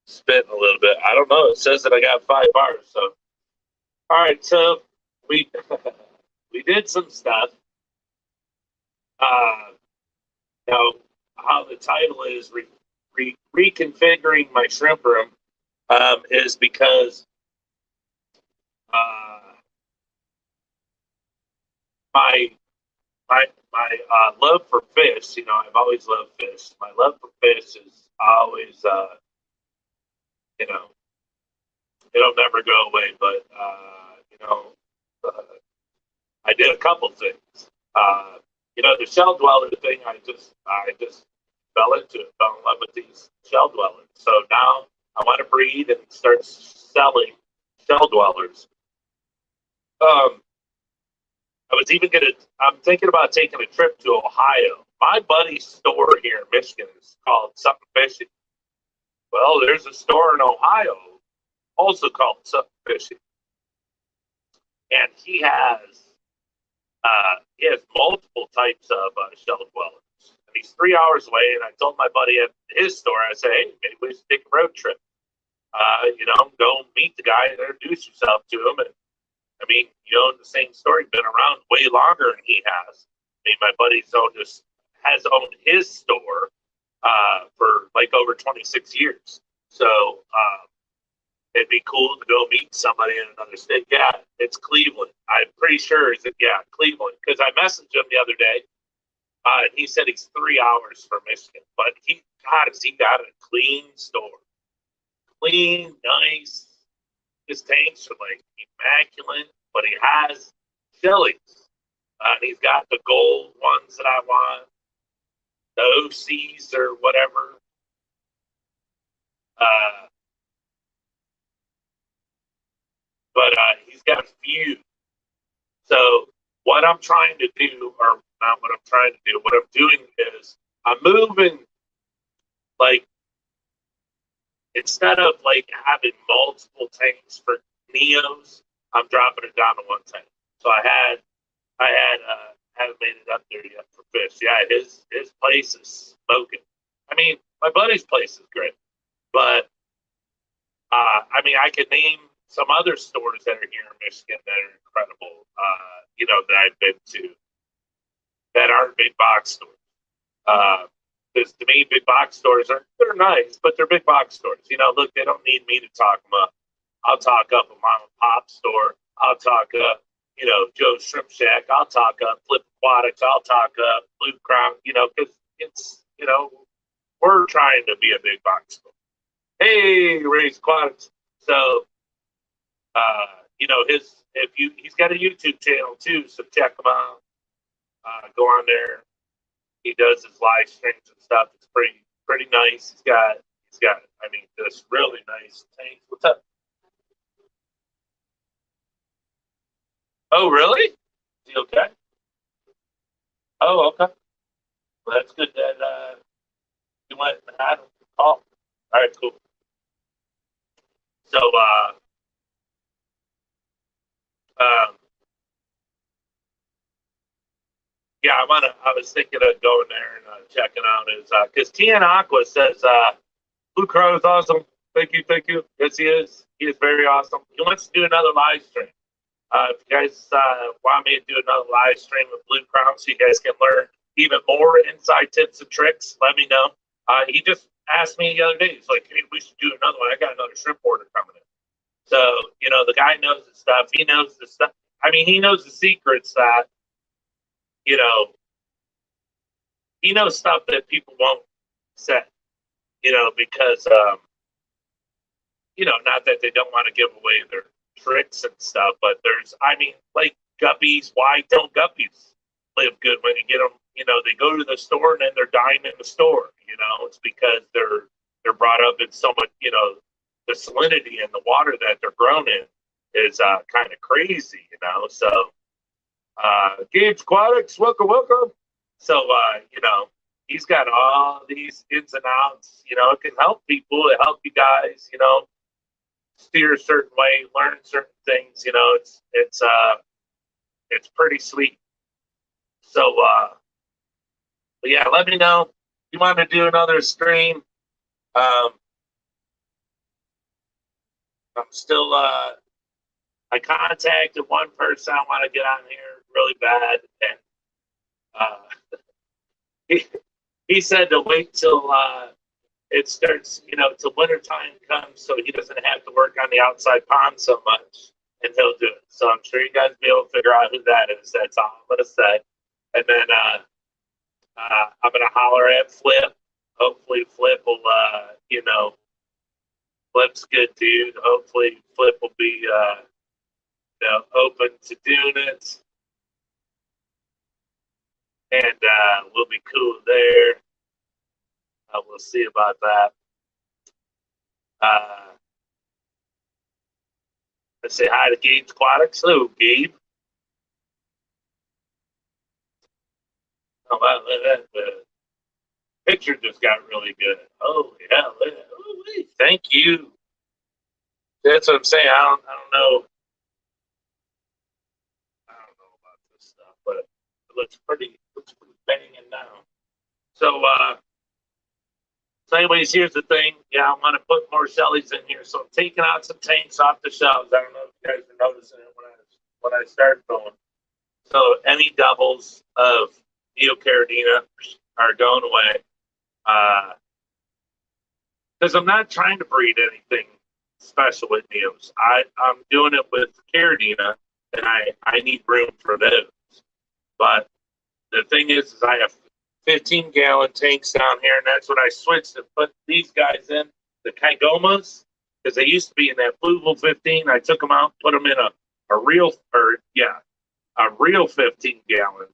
spitting a little bit. I don't know. It says that I got 5 bars. So, all right. So we we did some stuff. Uh, now, how the title is reconfiguring my shrimp room is because uh, my my love for fish. I've always loved fish. My love for fish is always you know it'll never go away. But uh, I did a couple things. The shell dweller thing, I just fell into it, fell in love with these shell dwellers. So now I want to breed and start selling shell dwellers. I'm thinking about taking a trip to Ohio. My buddy's store here in Michigan is called Something Fishing. Well, there's a store in Ohio also called Something Fishing. And he has multiple types of shell dwellers. And he's 3 hours away. And I told my buddy at his store, I said, hey, maybe we should take a road trip. Go meet the guy and introduce yourself to him. And I mean, you own the same store. You've been around way longer than he has. I mean, my buddy's has owned his store for like over 26 years. So it'd be cool to go meet somebody in another state. Yeah, it's Cleveland. I'm pretty sure Cleveland. Because I messaged him the other day. And he said he's 3 hours from Michigan. But he got a clean store. Clean, nice. His tanks are like immaculate, but he has jellies. And he's got the gold ones that I want, the OCs or whatever. But he's got a few. So what I'm trying to do, or not what I'm trying to do, what I'm doing is I'm moving, like, instead of like having multiple tanks for Neos, I'm dropping it down to one tank. So I haven't made it up there yet for fish. Yeah, his place is smoking. I mean, my buddy's place is great, but I mean, I could name some other stores that are here in Michigan that are incredible. That I've been to that aren't big box stores. Because to me, big box stores they're nice, but they're big box stores. Look, they don't need me to talk them up. I'll talk up a mom and pop store. I'll talk up, Joe's Shrimp Shack. I'll talk up Flip Aquatics. I'll talk up Blue Crown. Because it's, we're trying to be a big box store. Hey, Ray's Aquatics. So, he's got a YouTube channel too, so check him out. Go on there. He does his live streams and stuff. It's pretty nice. He's got this really nice tank. What's up? Oh, really? Is he okay? Oh, okay. Well, that's good that you went and had him call. All right, cool. So, yeah, I was thinking of going there and checking out his, because Tian Aqua says, Blue Crow is awesome. Thank you. Yes, he is. He is very awesome. He wants to do another live stream. If you guys want me to do another live stream with Blue Crown so you guys can learn even more inside tips and tricks, let me know. He just asked me the other day. He's like, hey, we should do another one. I got another shrimp order coming in. So, the guy knows the stuff. He knows the stuff. I mean, he knows the secrets that, he knows stuff that people won't say, because, not that they don't want to give away their tricks and stuff, but like guppies, why don't guppies live good when you get them? They go to the store and then they're dying in the store. It's because they're brought up in so much, the salinity in the water that they're grown in is kind of crazy, So, Gage Aquatics, welcome. So, he's got all these ins and outs. It can help people. It help you guys. Steer a certain way, learn certain things. It's pretty sweet. So, but yeah, let me know if you want to do another stream. I'm still. I contacted one person I want to get on here really bad, and he said to wait till it starts, till wintertime comes, so he doesn't have to work on the outside pond so much, and he'll do it. So I'm sure you guys will be able to figure out who that is. That's all I'm gonna say. And then I'm gonna holler at Flip. Hopefully Flip will, Flip's good dude. Hopefully Flip will be, open to doing it. and we'll be cool there. We'll see about that. Let's say hi to Gabe Aquatics. Hello, Gabe. Oh, wow, the picture just got really good. Oh yeah, thank you. That's what I'm saying. I don't know about this stuff, but it looks pretty banging now. So anyways, here's the thing. Yeah, I'm gonna put more Shellys in here. So I'm taking out some tanks off the shelves. I don't know if you guys are noticing it when I start going. So any doubles of Neocaridina are going away. Because I'm not trying to breed anything special with Neos. I'm doing it with Caridina, and I need room for those. But the thing is I have 15-gallon tanks down here, and that's what I switched and put these guys in, the Kygomas, because they used to be in that Fluval 15. I took them out, put them in a real 15-gallon.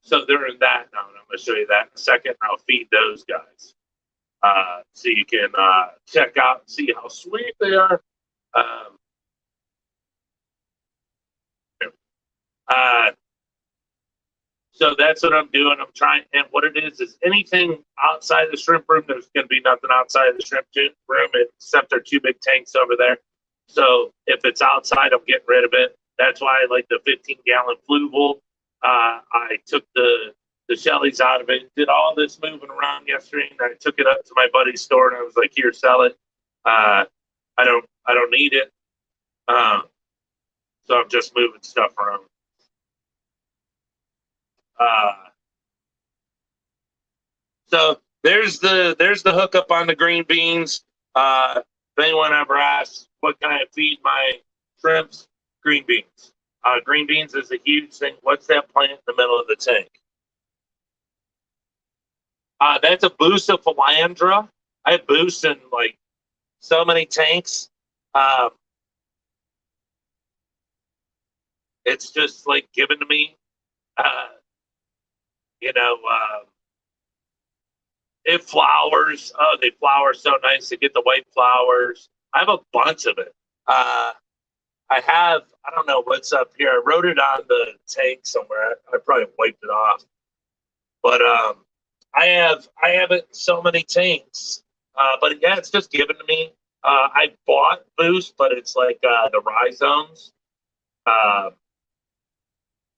So they're in that now, and I'm going to show you that in a second. I'll feed those guys. So you can check out and see how sweet they are. So that's what I'm doing. I'm trying, and what it is anything outside the shrimp room, there's going to be nothing outside the shrimp room except our two big tanks over there. So if it's outside, I'm getting rid of it. That's why I like the 15-gallon Fluval. I took the Shellys out of it, did all this moving around yesterday, and I took it up to my buddy's store, and I was like, "Here, sell it. I don't need it." So I'm just moving stuff around. So there's the hookup on the green beans. If anyone ever asks, what can I feed my shrimps? Green beans. Green beans is a huge thing. What's that plant in the middle of the tank? That's a boost of philandra. I have boosts in like so many tanks. Um, it's just like given to me. Uh, you know, it flowers. Oh, they flower so nice. They get the white flowers. I have a bunch of it. I don't know what's up here. I wrote it on the tank somewhere. I probably wiped it off. But I have it in so many tanks. But yeah, it's just given to me. I bought Boost, but it's like the rhizomes. Uh,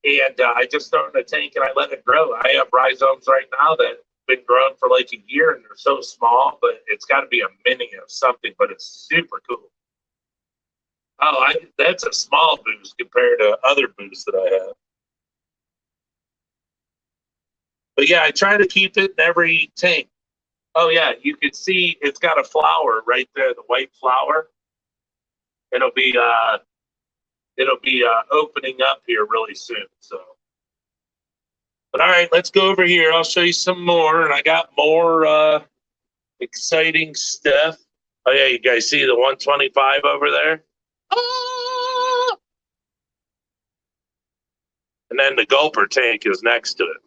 and I just throw it in a tank and I let it grow. I have rhizomes right now that have been growing for like a year and they're so small, but it's got to be a mini of something, but it's super cool. That's a small boost compared to other boosts that I have. But yeah, I try to keep it in every tank. Oh yeah, you can see it's got a flower right there, the white flower. It'll be opening up here really soon. So, but all right, let's go over here. I'll show you some more, and I got more exciting stuff. Oh yeah, you guys see the 125 over there? Ah! And then the gulper tank is next to it.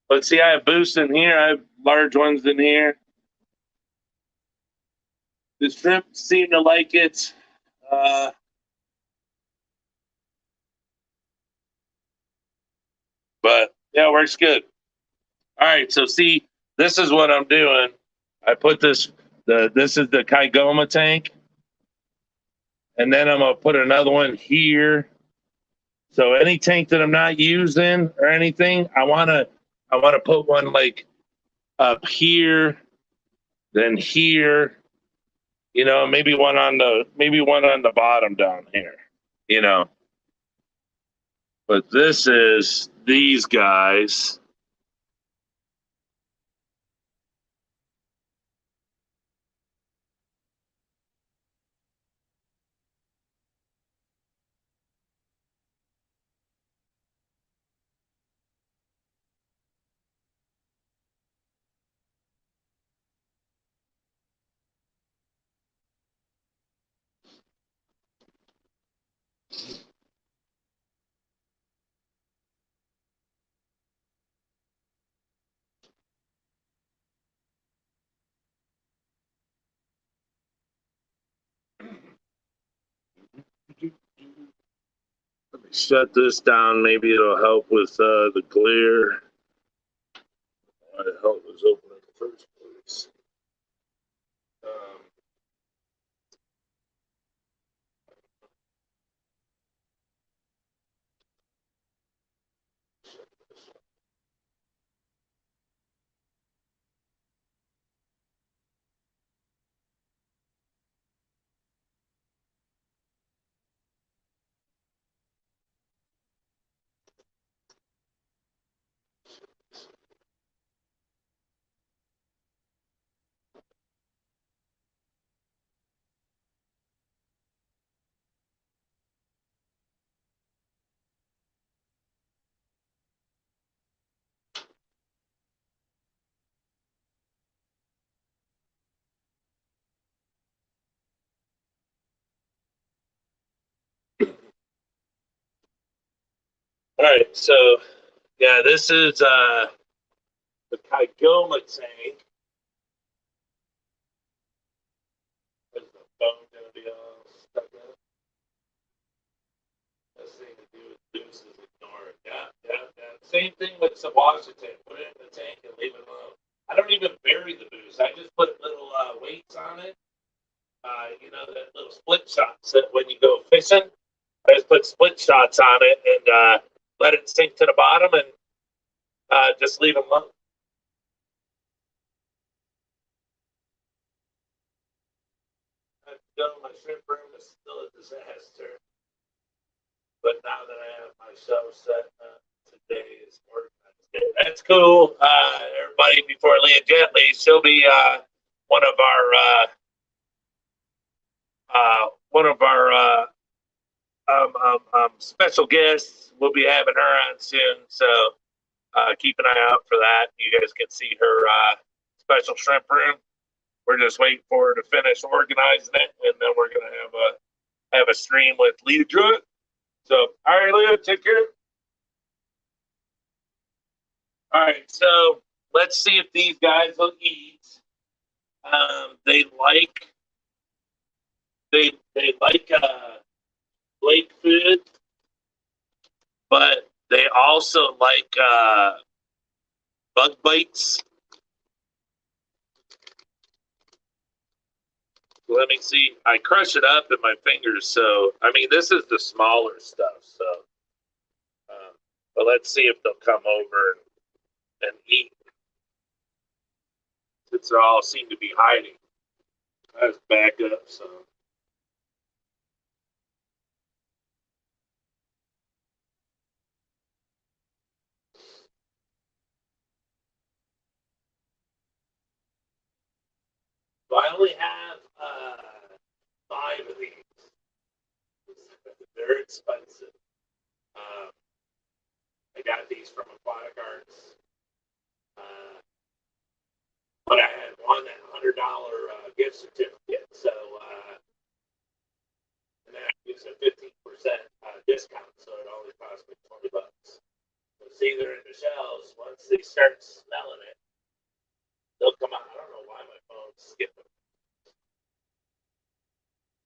But see, I have boosts in here. I have large ones in here. The shrimp seem to like it. But yeah, it works good. All right, so see, this is what I'm doing. I put this is the Kygoma tank, and then I'm gonna put another one here. So any tank that I'm not using or anything, I wanna put one like up here, then here, maybe one on the bottom down here, you know. But this is these guys. shut this down. Maybe it'll help with the glare. I hope it was open in the first place. All right, so yeah, this is the Kygoma tank. Is the phone gonna be all stuck up? Best thing to do with this is ignore it. Yeah. Same thing with some Washington. Put it in the tank and leave it alone. I don't even bury the boost. I just put little weights on it. You know, that little split shots that when you go fishing, I just put split shots on it and let it sink to the bottom and just leave them alone. My shrimp room is still a disaster. But now that I have my show set, today is organized. That's cool. Everybody, before Leah Gently, she'll be one of our special guests. We'll be having her on soon, so keep an eye out for that. You guys can see her special shrimp room. We're just waiting for her to finish organizing it, and then we're gonna have a stream with Leah Druitt. So, all right, Leah, take care. All right, so let's see if these guys will eat. They like lake food, but they also like bug bites. Let me see. I crush it up in my fingers, so I mean this is the smaller stuff. So, but let's see if they'll come over and eat. Since they all seem to be hiding, let's back up. So. So I only have 5 of these. They're expensive. I got these from Aquatic Arts. But I had one at $100 gift certificate. So, and that gives a 15% discount. So it only cost me $20. So see, they're in the shelves. Once they start smelling it, they'll come out. I don't know why my phone's skipping.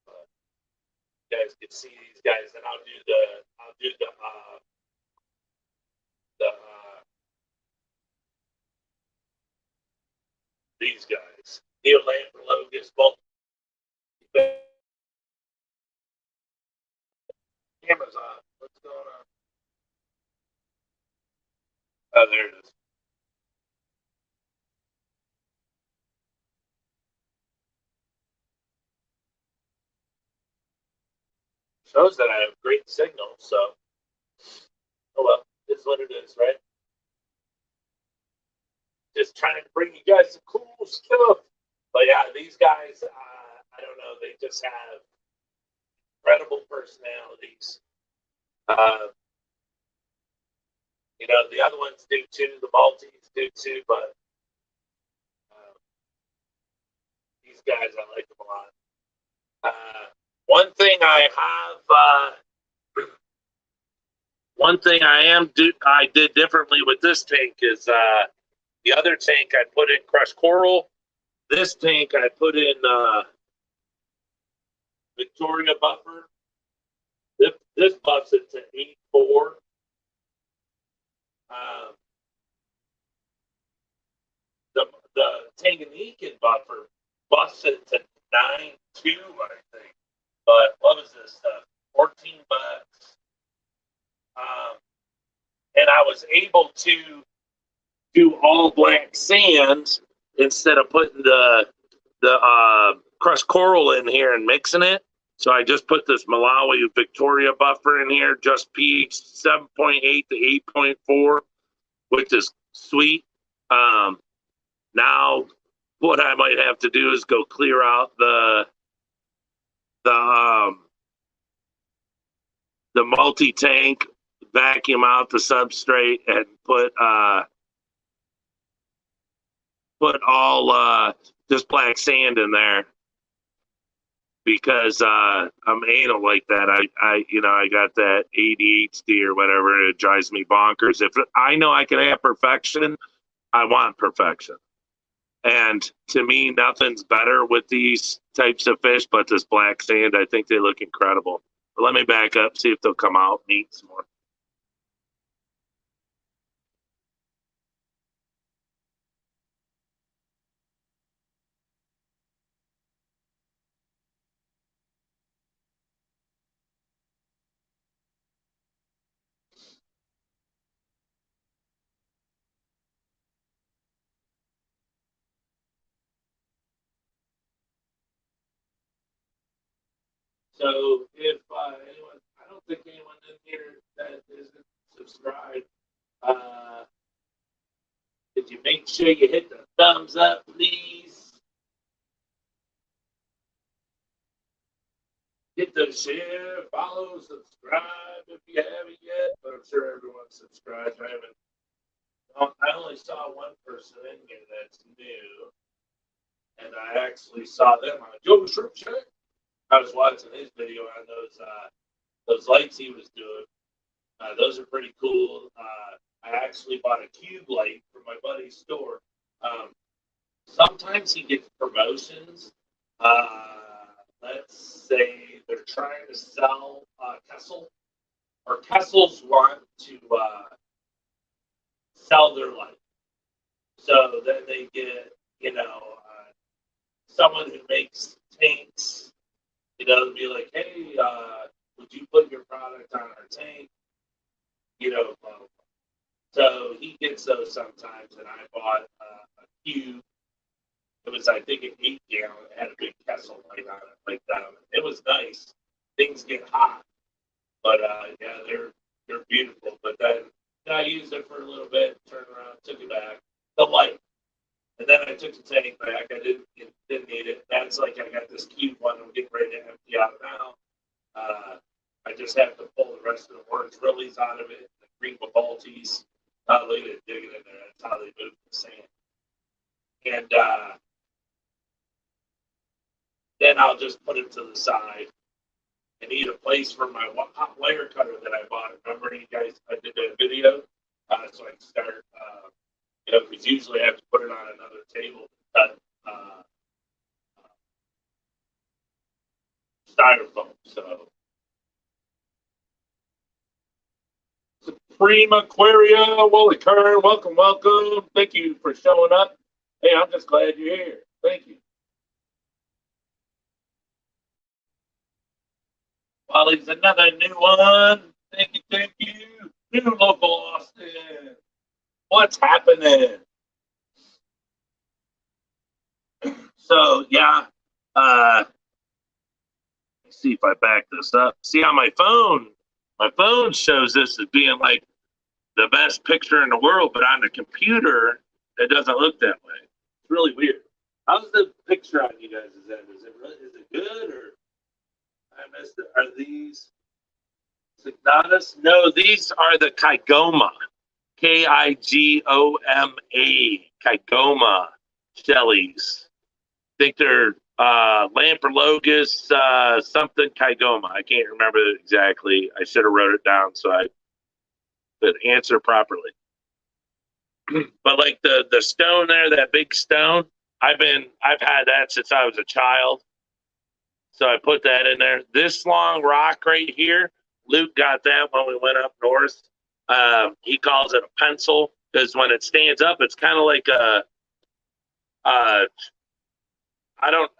But you guys can see these guys, and I'll do the these guys. Neil Lambert, Logan's both. Camera's on. What's going on? Oh, there it is. Shows that I have great signal, so oh well, it's what it is, right? Just trying to bring you guys some cool stuff. But yeah, these guys, I don't know, they just have incredible personalities. You know, the other ones do too, the Maltese do too, but these guys, I like them a lot. One thing I did differently with this tank is the other tank I put in crushed coral. This tank I put in Victoria buffer. This buffer bust it to 8.4. The Tanganyikan buffer busts it to 9.2, I think. But what was this stuff? $14. And I was able to do all black sand instead of putting the crushed coral in here and mixing it. So I just put this Malawi Victoria buffer in here, just pH 7.8 to 8.4, which is sweet. Now what I might have to do is go clear out the multi-tank, vacuum out the substrate, and put all just black sand in there, because I'm anal like that. I got that ADHD or whatever. It drives me bonkers. If I know I can have perfection, I want perfection. And to me, nothing's better with these types of fish but this black sand. I think they look incredible. But let me back up, see if they'll come out and eat some more. So if anyone, I don't think anyone in here that isn't subscribed, did you make sure you hit the thumbs up, please? Hit the share, follow, subscribe if you haven't yet. But I'm sure everyone's subscribed. I only saw one person in here that's new, and I actually saw them on Joe Shrimp Shack. I was watching his video on those lights he was doing. Those are pretty cool. I actually bought a cube light from my buddy's store. Sometimes he gets promotions. Let's say they're trying to sell Kessel, or Kessels want to sell their light. So then they get, someone who makes tanks, to be like, hey, would you put your product on our tank? So he gets those sometimes, and I bought a cube. It was, I think, an 8-gallon. It had a big Kessel light on it, like that. It was nice. Things get hot, but yeah, they're beautiful. But then I used it for a little bit, turned around, took it back. The light. And then I took the tank back. I didn't need it. That's like, I got this cube one I'm getting ready to empty out now. I just have to pull the rest of the orange Rillies out of it, the green Babaltis. Look at it, digging in there. That's how they move the sand. And then I'll just put it to the side. I need a place for my hot wire cutter that I bought. Remember, you guys, I did a video, so I can start. Because usually I have to put it on another table to cut styrofoam. So, Supreme Aquaria, Wally Kern, welcome. Thank you for showing up. Hey, I'm just glad you're here. Thank you. Wally's another new one. Thank you. New local Austin. What's happening? So, yeah. Let's see if I back this up. See, on my phone shows this as being like the best picture in the world, but on the computer, it doesn't look that way. It's really weird. How's the picture on you guys' end? Is it good, or I missed it? Are these Signatus? No, these are the Kygoma. Kigoma, Kygoma Shellies. I think they're Lamprologus something Kygoma. I can't remember exactly. I should have wrote it down so I could answer properly. But like the stone there, that big stone, I've had that since I was a child. So I put that in there. This long rock right here Luke got that when we went up north. He calls it a pencil because when it stands up, it's kind of like I don't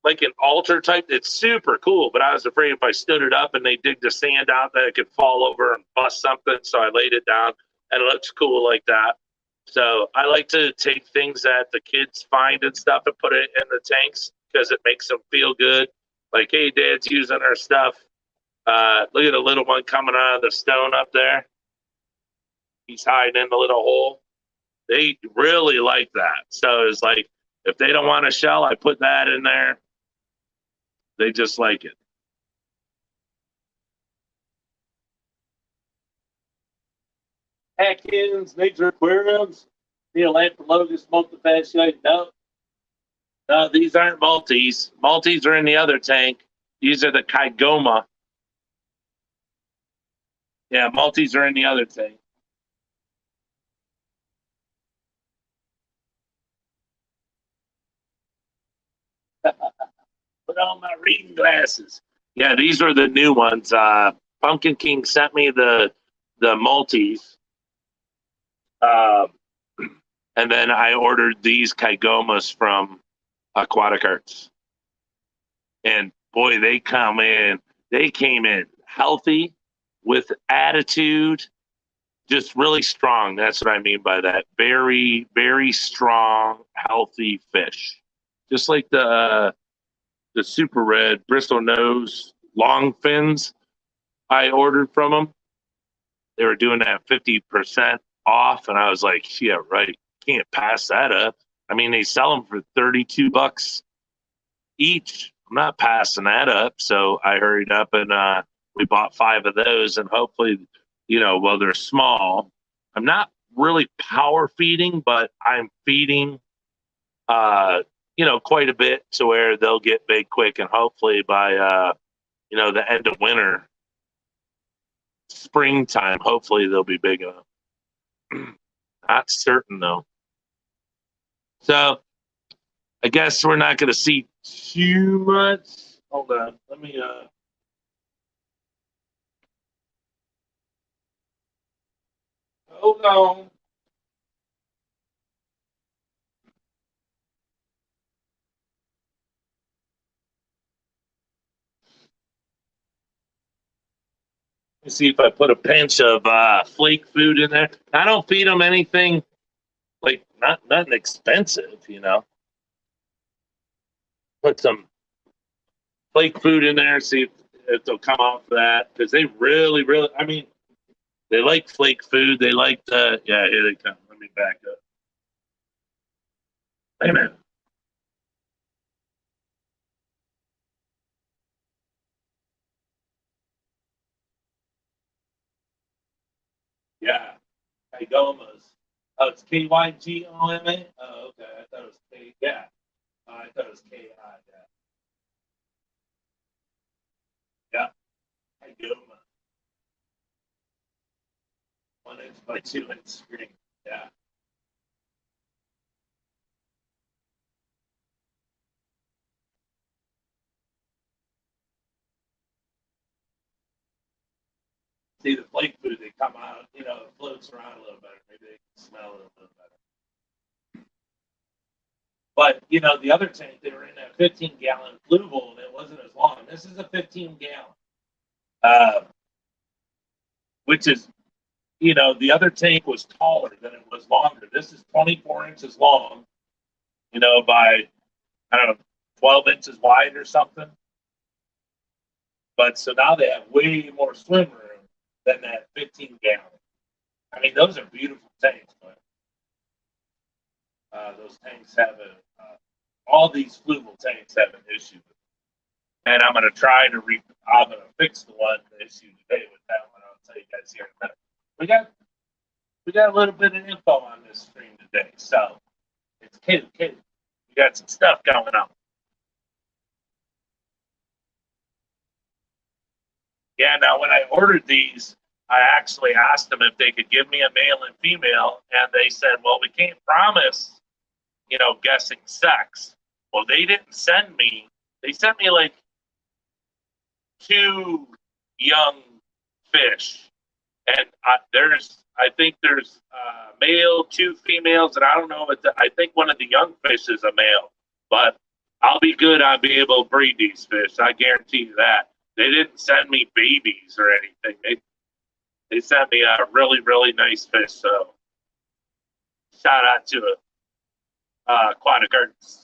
like an altar type. It's super cool, but I was afraid if I stood it up and they dig the sand out that it could fall over and bust something. So I laid it down, and it looks cool like that. So I like to take things that the kids find and stuff and put it in the tanks because it makes them feel good. Like, hey, Dad's using our stuff. Look at the little one coming out of the stone up there. He's hiding in the little hole. They really like that. So it's like, if they don't want a shell, I put that in there. They just like it. Atkins, nature aquariums, Neolanthologus multifasciate. No, these aren't multis. Multis are in the other tank. These are the Kygoma. Yeah, multis are in the other tank. Put on my reading glasses. Yeah, these are the new ones. Pumpkin King sent me the multis. And then I ordered these Kygomas from Aquatic Arts. And boy, they came in healthy with attitude, just really strong. That's what I mean by that. Very, very strong, healthy fish. Just like the super red bristle nose long fins I ordered from them. They were doing that 50% off, and I was like, yeah, right. Can't pass that up. I mean, they sell them for $32 each. I'm not passing that up. So I hurried up and we bought 5 of those, and hopefully, well, they're small. I'm not really power feeding, but I'm feeding, quite a bit to where they'll get big quick, and hopefully by, the end of winter, springtime, hopefully they'll be big enough. Not certain though. So I guess we're not going to see too much. Hold on. Let me hold on. Let me see if I put a pinch of flake food in there. I don't feed them anything like nothing expensive. Put some flake food in there, see if they'll come off that, because they really, really, I mean, they like flake food. They like yeah, here they come. Let me back up. Wait a minute. Yeah, Kygomas. Oh, it's Kygoma. Oh, okay. I thought it was K. Yeah. I thought it was KI. Yeah. Yeah. Kygoma. 1 inch by 2 inch screen. Yeah. See the flake food, they come out, it floats around a little better. Maybe they can smell it a little better. But the other tank, they were in that 15-gallon Fluval, and it wasn't as long. This is a 15-gallon, which is, the other tank was taller than it was longer. This is 24 inches long, by I don't know, 12 inches wide or something. But so now they have way more swim room than that 15-gallon. I mean, those are beautiful tanks, but those tanks have all these Fluval tanks have an issue. And I'm going to try to I'm going to fix the one issue today with that one. I'll tell you guys here in a minute. We got a little bit of info on this stream today, so it's cute. We got some stuff going on. Yeah, now when I ordered these, I actually asked them if they could give me a male and female, and they said, well, we can't promise, guessing sex. Well, they didn't send me, they sent me like 2 young fish, and I think there's male, two females, and I don't know. I think one of the young fish is a male, but I'll be good. I'll be able to breed these fish. I guarantee you that. They didn't send me babies or anything. They sent me a really, really nice fish. So shout out to Aquatic Arts.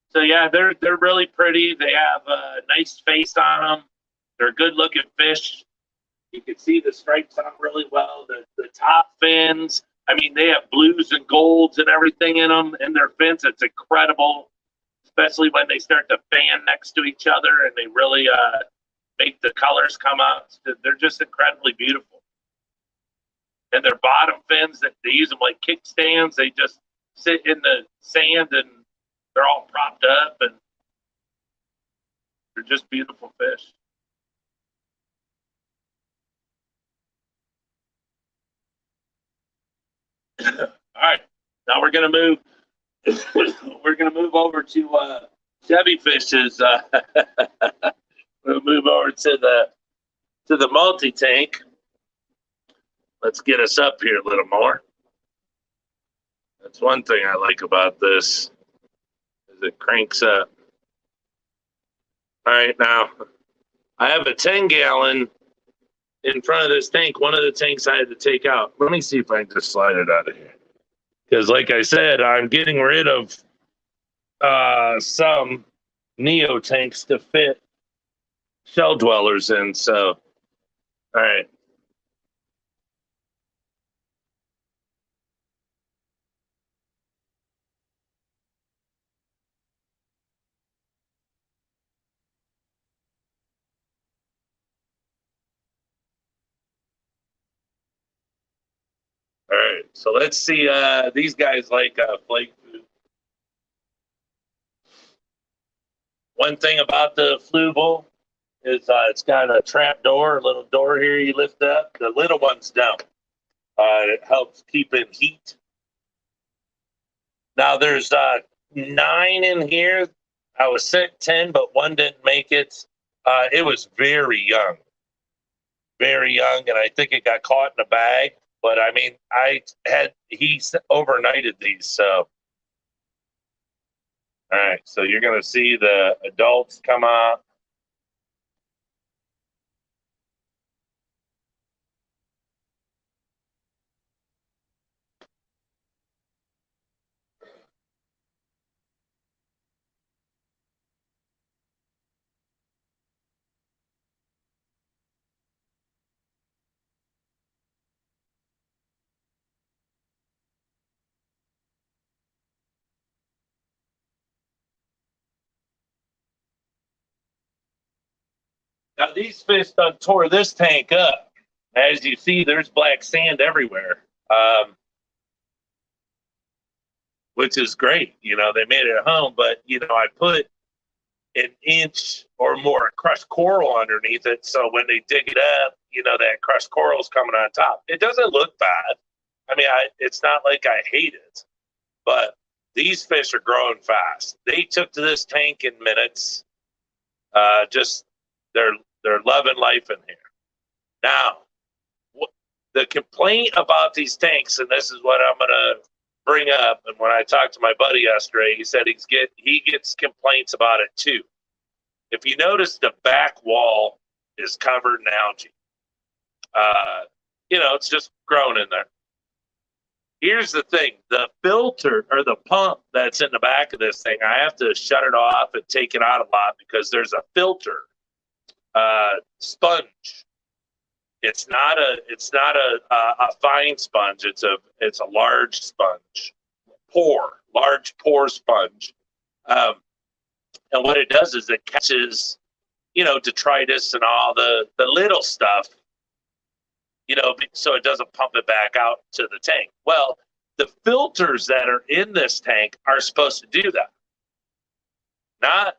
So yeah, they're really pretty. They have a nice face on them. They're good looking fish. You can see the stripes on them really well. The top fins. I mean, they have blues and golds and everything in them in their fins. It's incredible, especially when they start to fan next to each other and they really make the colors come out. They're just incredibly beautiful. And their bottom fins, that they use them like kickstands. They just sit in the sand and they're all propped up, and they're just beautiful fish. All right, now we're gonna move. We're gonna move over to Chevy Fish's. We'll move over to the multi tank. Let's get us up here a little more. That's one thing I like about this. It cranks up. All right, now I have a 10-gallon in front of this tank. One of the tanks I had to take out. Let me see if I can just slide it out of here. Because like I said, I'm getting rid of some Neo tanks to fit shell dwellers in. So, all right. All right, so let's see. These guys like flake food. One thing about the Fluval is it's got a trap door, a little door here you lift up. The little ones don't. It helps keep in heat. Now there's 9 in here. I was sent 10, but one didn't make it. It was very young, and I think it got caught in a bag. But I mean, he overnighted these, so. All right, so you're going to see the adults come up. Now, these fish done tore this tank up. As you see, there's black sand everywhere, which is great. You know, they made it at home, but, you know, I put an inch or more of crushed coral underneath it. So when they dig it up, you know, that crushed coral is coming on top. It doesn't look bad. I mean, it's not like I hate it, but these fish are growing fast. They took to this tank in minutes. Just they're loving life in here. Now, the complaint about these tanks, and this is what I'm gonna bring up. And when I talked to my buddy yesterday, he said he gets complaints about it too. If you notice, the back wall is covered in algae. You know, it's just growing in there. Here's the thing: the filter or the pump that's in the back of this thing, I have to shut it off and take it out a lot because there's a filter sponge. It's not a fine sponge. It's a large sponge, large pore sponge. And what it does is it catches, you know, detritus and all the little stuff, you know, so it doesn't pump it back out to the tank. Well, the filters that are in this tank are supposed to do that, not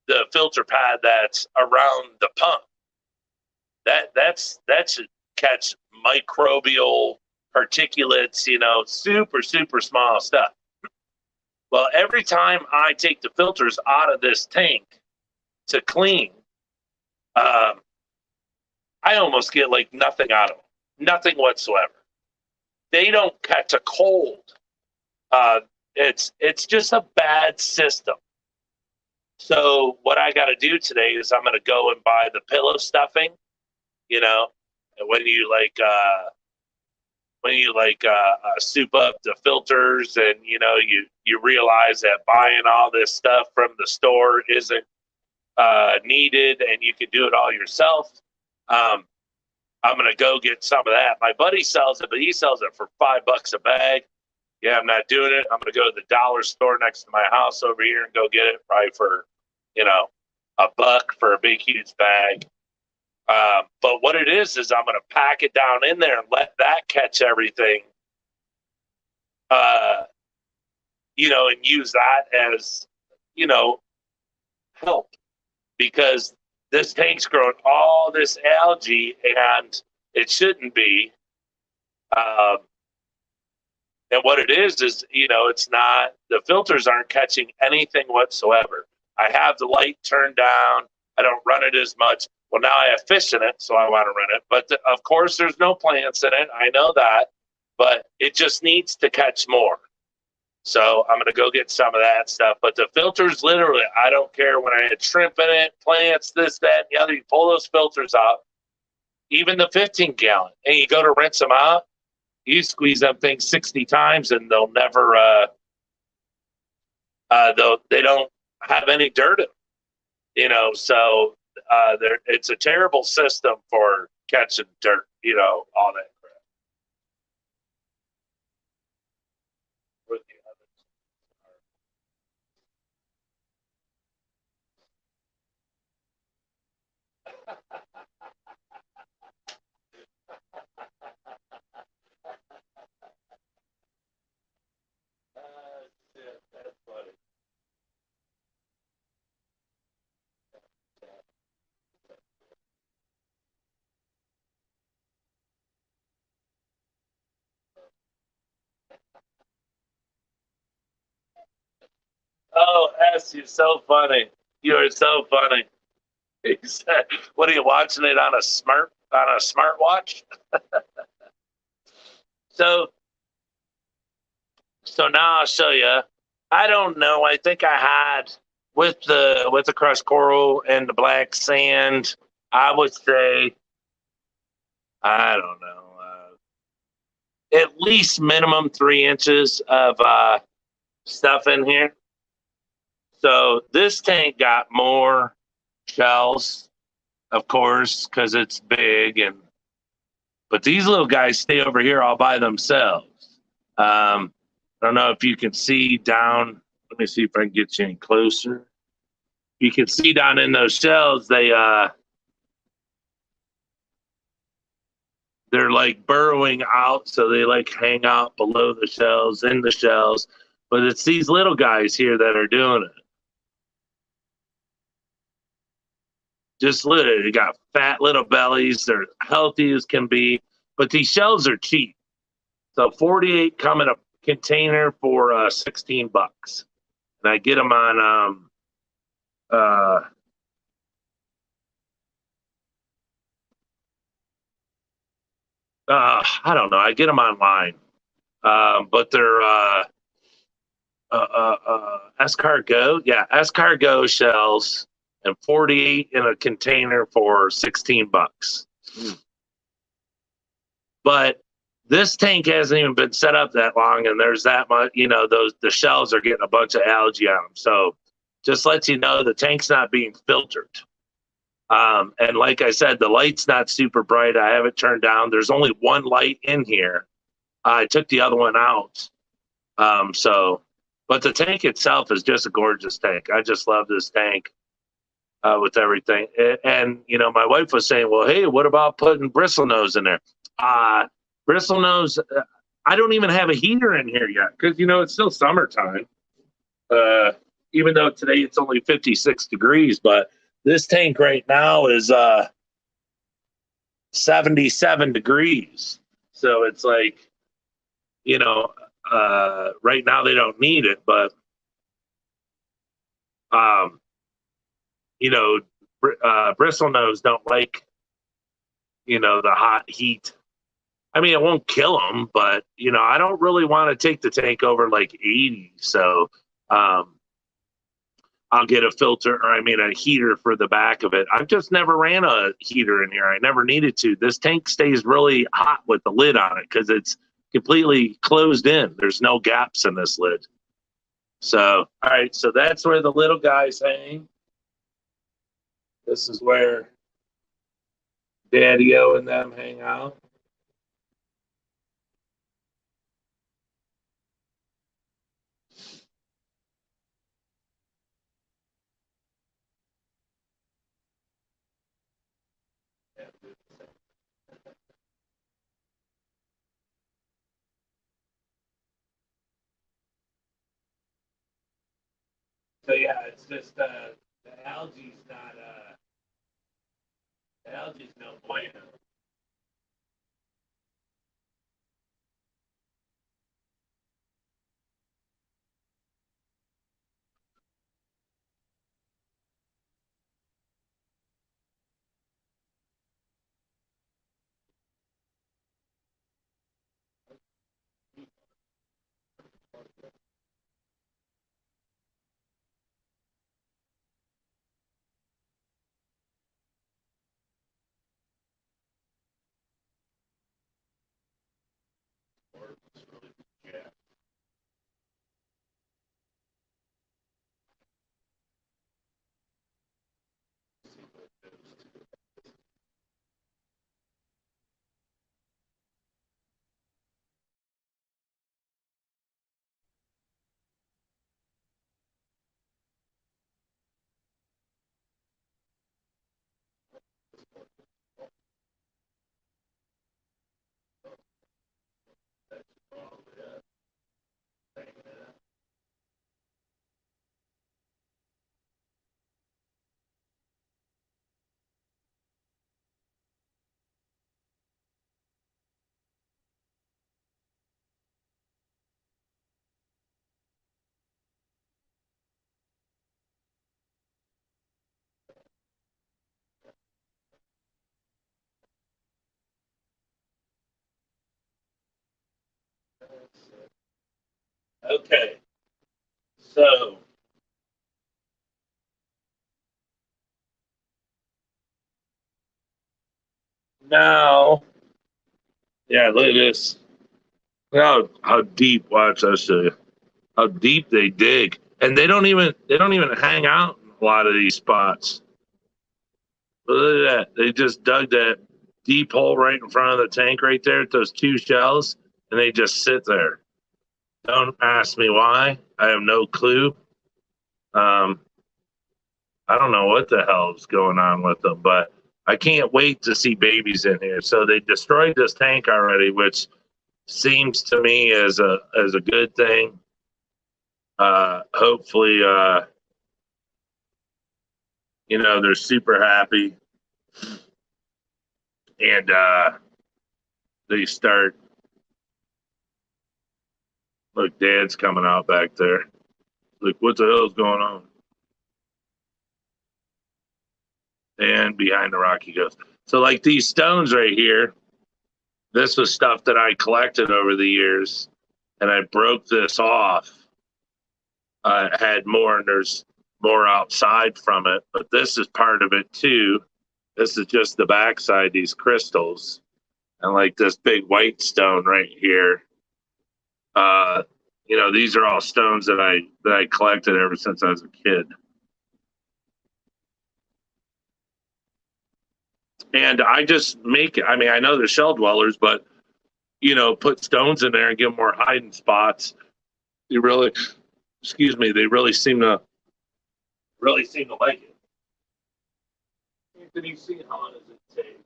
the filter pad that's around the pump. That should catch microbial particulates, you know, super small stuff. Well, every time I take the filters out of this tank to clean, I almost get like nothing out of them, nothing whatsoever. They don't catch a cold. It's just a bad system. So what I got to do today is I'm going to go and buy the pillow stuffing. You know, and when you soup up the filters, and you realize that buying all this stuff from the store isn't needed, and you can do it all yourself. I'm gonna go get some of that. My buddy sells it, but he sells it for $5 a bag. Yeah, I'm not doing it. I'm gonna go to the dollar store next to my house over here and go get it, probably for $1 for a big huge bag. But what it is I'm going to pack it down in there and let that catch everything, and use that as, help, because this tank's growing all this algae and it shouldn't be. And what it is, it's not, the filters aren't catching anything whatsoever. I have the light turned down. I don't run it as much. Well, now I have fish in it, so I want to run it. But of course, there's no plants in it. I know that. But it just needs to catch more. So I'm going to go get some of that stuff. But the filters, literally, I don't care when I had shrimp in it, plants, this, that, and the other. You pull those filters out, even the 15-gallon, and you go to rinse them out. You squeeze them things 60 times, and they'll never, they don't have any dirt in them. So it's a terrible system for catching dirt, all that crap. Shit, that's funny. Oh, S, you're so funny. You are so funny. He said, "What are you watching it on a smartwatch?" So now I'll show you. I don't know. I think I had with the crushed coral and the black sand. I would say, I don't know, at least minimum 3 inches of stuff in here. So this tank got more shells, of course, because it's big, but these little guys stay over here all by themselves. I don't know if you can see down. Let me see if I can get you any closer. You can see down in those shells, they're like burrowing out, so they like hang out below the shells, in the shells. But it's these little guys here that are doing it. Just literally, they got fat little bellies. They're healthy as can be, but these shells are cheap. So 48 come in a container for $16, and I get them on I don't know. I get them online, but they're escargot. Yeah, escargot shells, and 48 in a container for $16. But this tank hasn't even been set up that long, and there's that much, the shells are getting a bunch of algae on them. So just lets you know the tank's not being filtered. And like I said, the light's not super bright. I have it turned down. There's only one light in here. I took the other one out. But the tank itself is just a gorgeous tank. I just love this tank with everything. And my wife was saying, well, hey, what about putting bristlenose in there? Bristlenose, I don't even have a heater in here yet because, it's still summertime. Even though today it's only 56 degrees, but this tank right now is 77 degrees. So it's like, right now they don't need it, but Um, you know, bristlenose don't like, the hot heat. I mean, it won't kill them, but I don't really want to take the tank over like 80. So um, I'll get a filter, or I mean, a heater for the back of it. I've just never ran a heater in here. I never needed to. This tank stays really hot with the lid on it because it's completely closed in. There's no gaps in this lid. So, all right, so that's where the little guys hang. This is where Daddy-O and them hang out. So yeah, it's just the algae's not the algae's no bueno. Okay, so now, yeah, look at this. How deep? Watch, I'll show you how deep they dig, and they don't even hang out in a lot of these spots. Look at that. They just dug that deep hole right in front of the tank right there at those two shells, and they just sit there. Don't ask me why. I have no clue. Um, I don't know what the hell's going on with them, but I can't wait to see babies in here. So they destroyed this tank already, which seems to me as a good thing. Hopefully, they're super happy and they start. Look, Dad's coming out back there. Like, what the hell's going on? And behind the rock he goes. So, like these stones right here, this was stuff that I collected over the years, and I broke this off. Had more, and there's more outside from it, but this is part of it too. This is just the backside, these crystals, and like this big white stone right here. Uh, these are all stones that I collected ever since I was a kid. And I just make it. I mean, I know they're shell dwellers, but put stones in there and give them more hiding spots. They really, excuse me, they really seem to like it. Anthony, see how long does it take?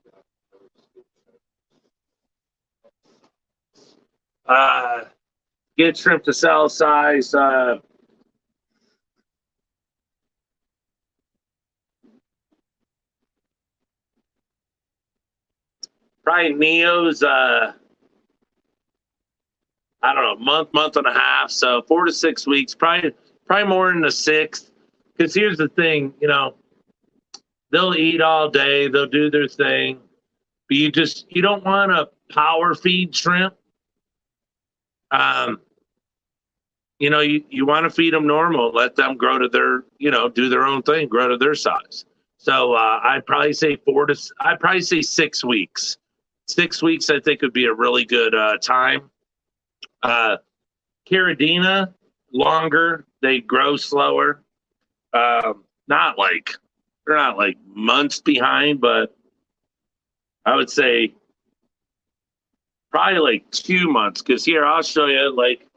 Uh, get shrimp to cell size. Probably Neo's. I don't know, month and a half. So 4 to 6 weeks. Probably more in the sixth. Because here's the thing, you know, they'll eat all day, they'll do their thing, but you don't want to power feed shrimp. You know, you want to feed them normal, let them grow to their, you know, do their own thing, grow to their size. So I'd probably say 6 weeks. 6 weeks, I think, would be a really good time. Caridina, longer, they grow slower. Not like they're not like months behind, but I would say probably like 2 months. Because here, I'll show you like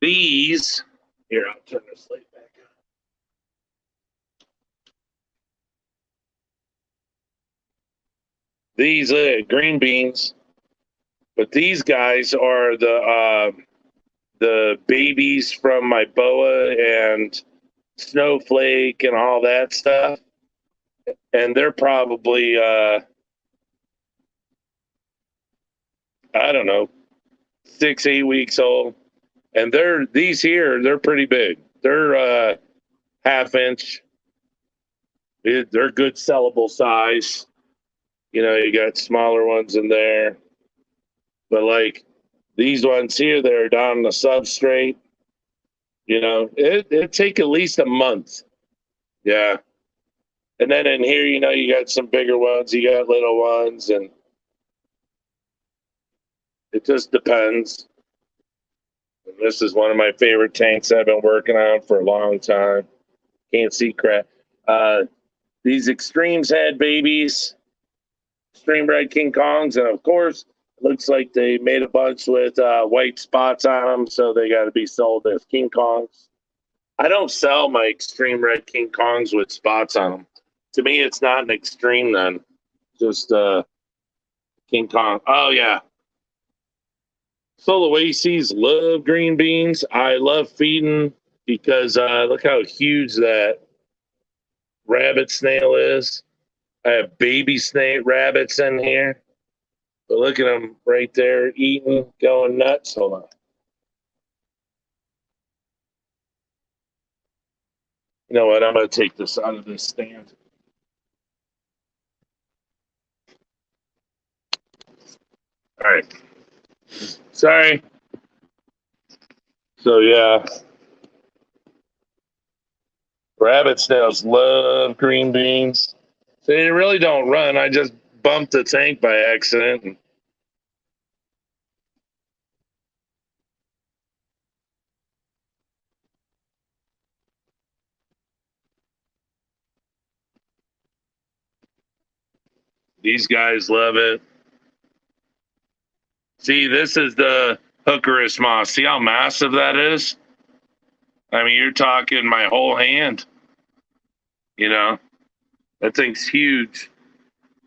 these. Here, I'll turn this light back on. These green beans, but these guys are the babies from my boa and snowflake and all that stuff, and they're probably I don't know, 6-8 weeks old, and they're pretty big. They're half inch. They're good sellable size. You know, you got smaller ones in there, but like these ones here, they're down on the substrate. You know, it'd take at least a month. Yeah. And then in here, you know, you got some bigger ones, you got little ones, and it just depends. And this is one of my favorite tanks I've been working on for a long time. Can't see crap. These extremes had babies, extreme red King Kongs, and of course, it looks like they made a bunch with white spots on them, so they got to be sold as King Kongs. I don't sell my extreme red King Kongs with spots on them. To me, it's not an extreme then, just King Kong. Oh yeah. Soloaces love green beans. I love feeding because look how huge that rabbit snail is. I have baby snake rabbits in here. But look at them right there eating, going nuts. Hold on. You know what? I'm going to take this out of this stand. All right. Sorry. So, yeah. Rabbit snails love green beans. They really don't run. I just bumped the tank by accident. These guys love it. See, this is the hookerus moss. See how massive that is? I mean, you're talking my whole hand. You know, that thing's huge.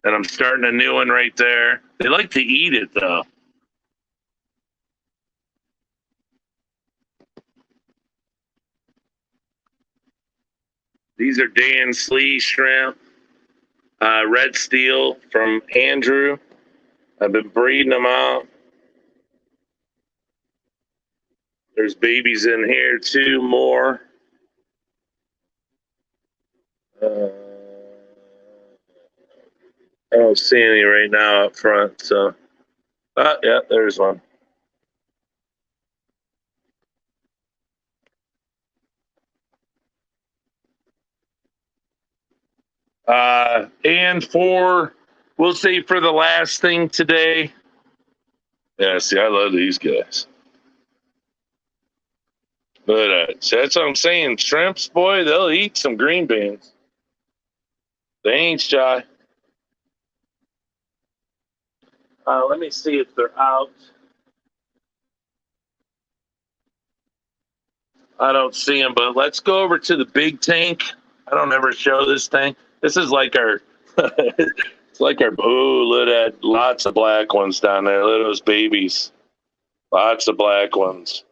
And I'm starting a new one right there. They like to eat it, though. These are Dan Slee shrimp, red steel from Andrew. I've been breeding them out. There's babies in here too, more. I don't see any right now up front. So, yeah, there's one. And we'll say for the last thing today. Yeah, see, I love these guys. But so that's what I'm saying. Shrimps, boy, they'll eat some green beans. They ain't shy. Let me see if they're out. I don't see them, but let's go over to the big tank. I don't ever show this tank. This is like our, it's like our, oh, look at that. Lots of black ones down there. Look at those babies. Lots of black ones.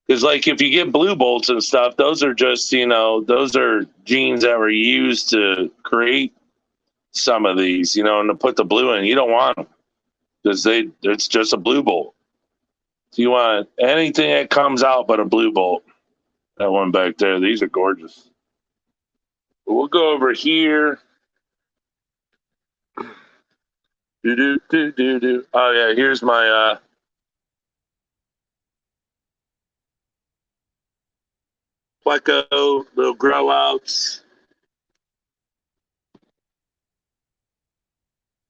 Because, like, if you get blue bolts and stuff, those are just, you know, those are genes that were used to create some of these, you know, and to put the blue in. You don't want them because it's just a blue bolt. So you want anything that comes out but a blue bolt. That one back there. These are gorgeous. We'll go over here. Do. Oh yeah, here's my Pleco little grow outs.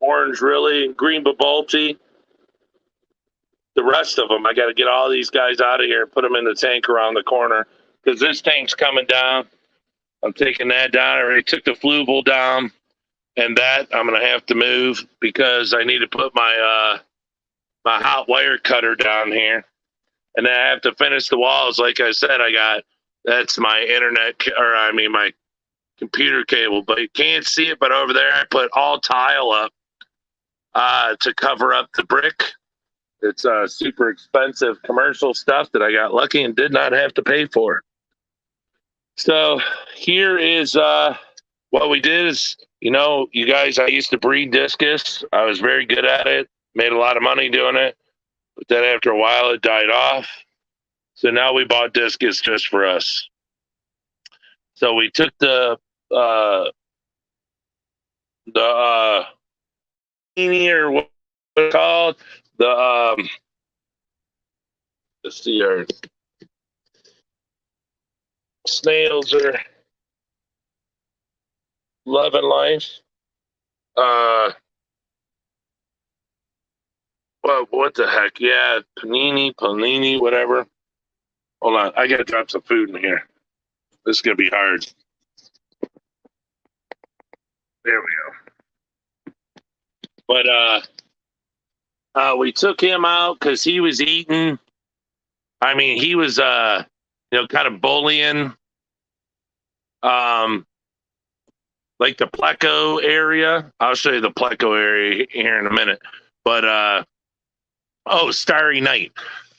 Orange really, green babolti. The rest of them, I got to get all these guys out of here and put them in the tank around the corner because this tank's coming down. I'm taking that down. I already took the Fluval down, and that I'm going to have to move because I need to put my my hot wire cutter down here, and then I have to finish the walls. Like I said, that's my internet, or I mean my computer cable, but you can't see it. But over there, I put all tile up to cover up the brick. It's super expensive commercial stuff that I got lucky and did not have to pay for. So here is what we did is, you guys, I used to breed discus. I was very good at it, made a lot of money doing it. But then after a while, it died off. So now we bought discus just for us. So we took the or what it's called, let's see, our snails are loving life. Well, what the heck? Yeah, panini, whatever. Hold on, I gotta drop some food in here. This is gonna be hard. There we go. But we took him out because he was eating. I mean, he was kind of bullying like the Pleco area. I'll show you the Pleco area here in a minute. But Starry Night.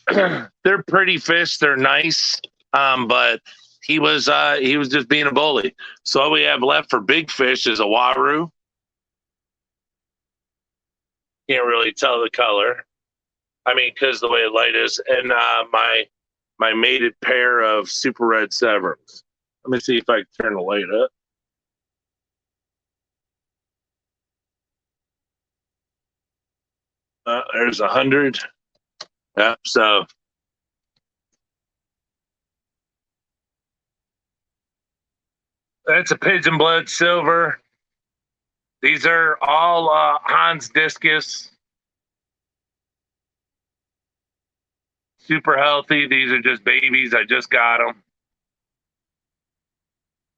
They're pretty fish. They're nice. But he was just being a bully. So all we have left for big fish is a waru. Can't really tell the color. I mean, because the way the light is, and my mated pair of super red severns. Let me see if I can turn the light up. There's 100. Yep. So that's a pigeon blood silver. These are all Hans discus. Super healthy. These are just babies. I just got them.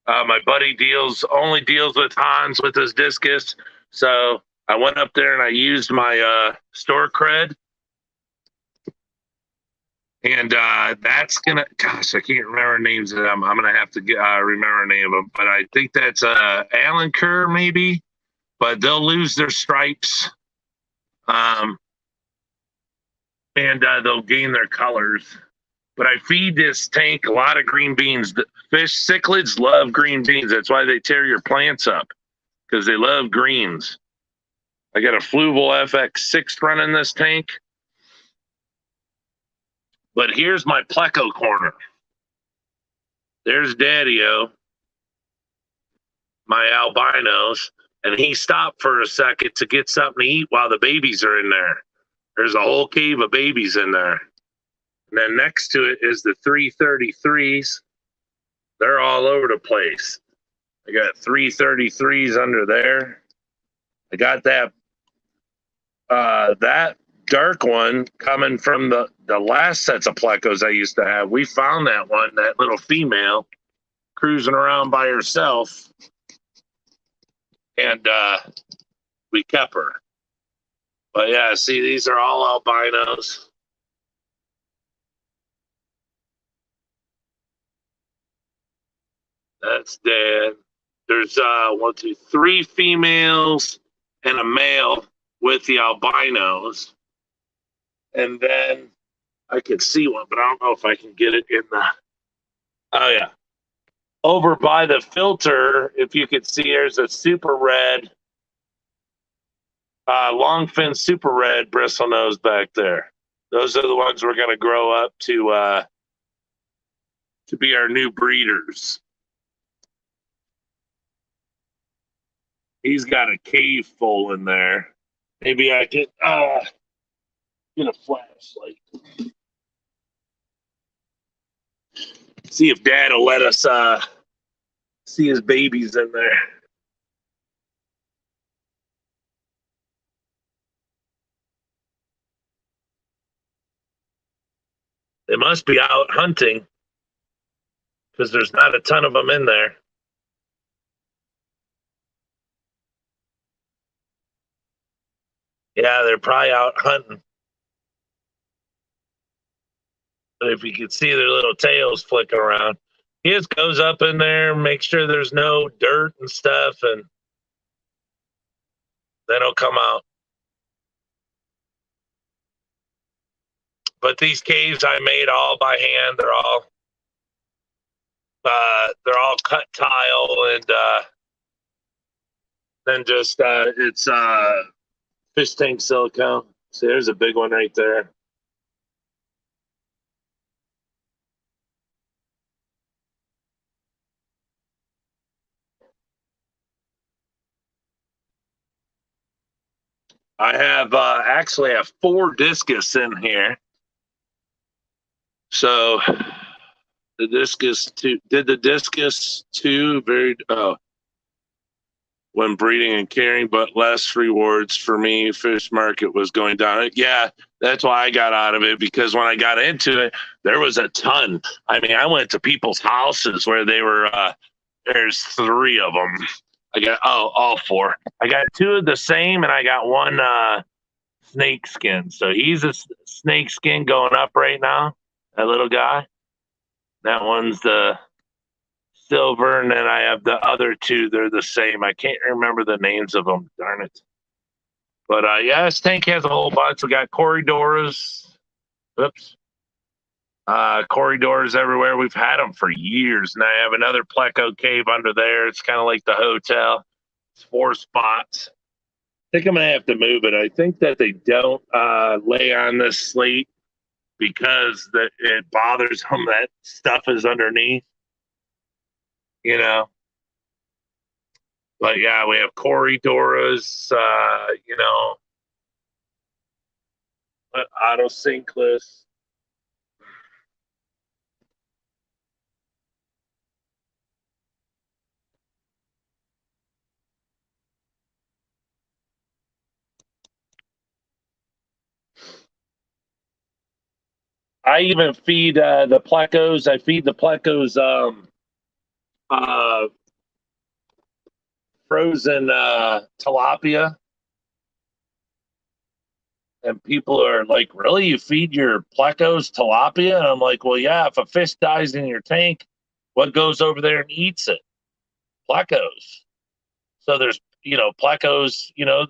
My buddy only deals with Hans with his discus. So I went up there and I used my store cred. And that's gonna, gosh, I can't remember names of them. I'm gonna have to remember a name of them. But I think that's Alan Kerr, maybe. But they'll lose their stripes, and they'll gain their colors. But I feed this tank a lot of green beans. The fish cichlids love green beans. That's why they tear your plants up, because they love greens. I got a Fluval Fx3 running this tank. But here's my Pleco corner. There's Daddy-O, my albinos, and he stopped for a second to get something to eat while the babies are in there. There's a whole cave of babies in there. And then next to it is the 333s. They're all over the place. I got 333s under there. I got that dark one coming from the last sets of plecos I used to have. We found that one, that little female, cruising around by herself, and we kept her. But yeah, see, these are all albinos. That's Dad. There's 3 females and a male with the albinos. And then I can see one, but I don't know if I can get it in the. Oh, yeah. Over by the filter, if you could see, there's a super red, longfin super red bristlenose back there. Those are the ones we're going to grow up to to be our new breeders. He's got a cave full in there. Maybe I could get a flashlight. See if Dad will let us see his babies in there. They must be out hunting because there's not a ton of them in there. Yeah, they're probably out hunting. But if you can see their little tails flicking around, he just goes up in there, makes sure there's no dirt and stuff, and then he'll come out. But these caves I made all by hand. They're all cut tile, and then just it's fish tank silicone. See, there's a big one right there. I have actually have 4 discus in here. So the discus two did the discus two very when breeding and caring, but less rewards for me. Fish market was going down. Yeah, that's why I got out of it, because when I got into it, there was a ton. I mean, I went to people's houses where they were. There's 3 of them. I got all 4. I got 2 of the same, and I got 1 snake skin. So he's a snake skin going up right now. That little guy. That one's the silver, and then I have the other 2. They're the same. I can't remember the names of them. Darn it. But yeah, this tank has a whole bunch. We got corridors. Oops. Corridors everywhere. We've had them for years. And I have another pleco cave under there. It's kind of like the hotel. It's 4 spots. I think I'm going to have to move it. I think that they don't lay on this slate because it bothers them that stuff is underneath, you know. But yeah, we have corridors, you know, auto sinkless. I even feed the plecos. I feed the plecos frozen tilapia. And people are like, really? You feed your plecos tilapia? And I'm like, well, yeah, if a fish dies in your tank, what goes over there and eats it? Plecos. So there's, you know, plecos, you know,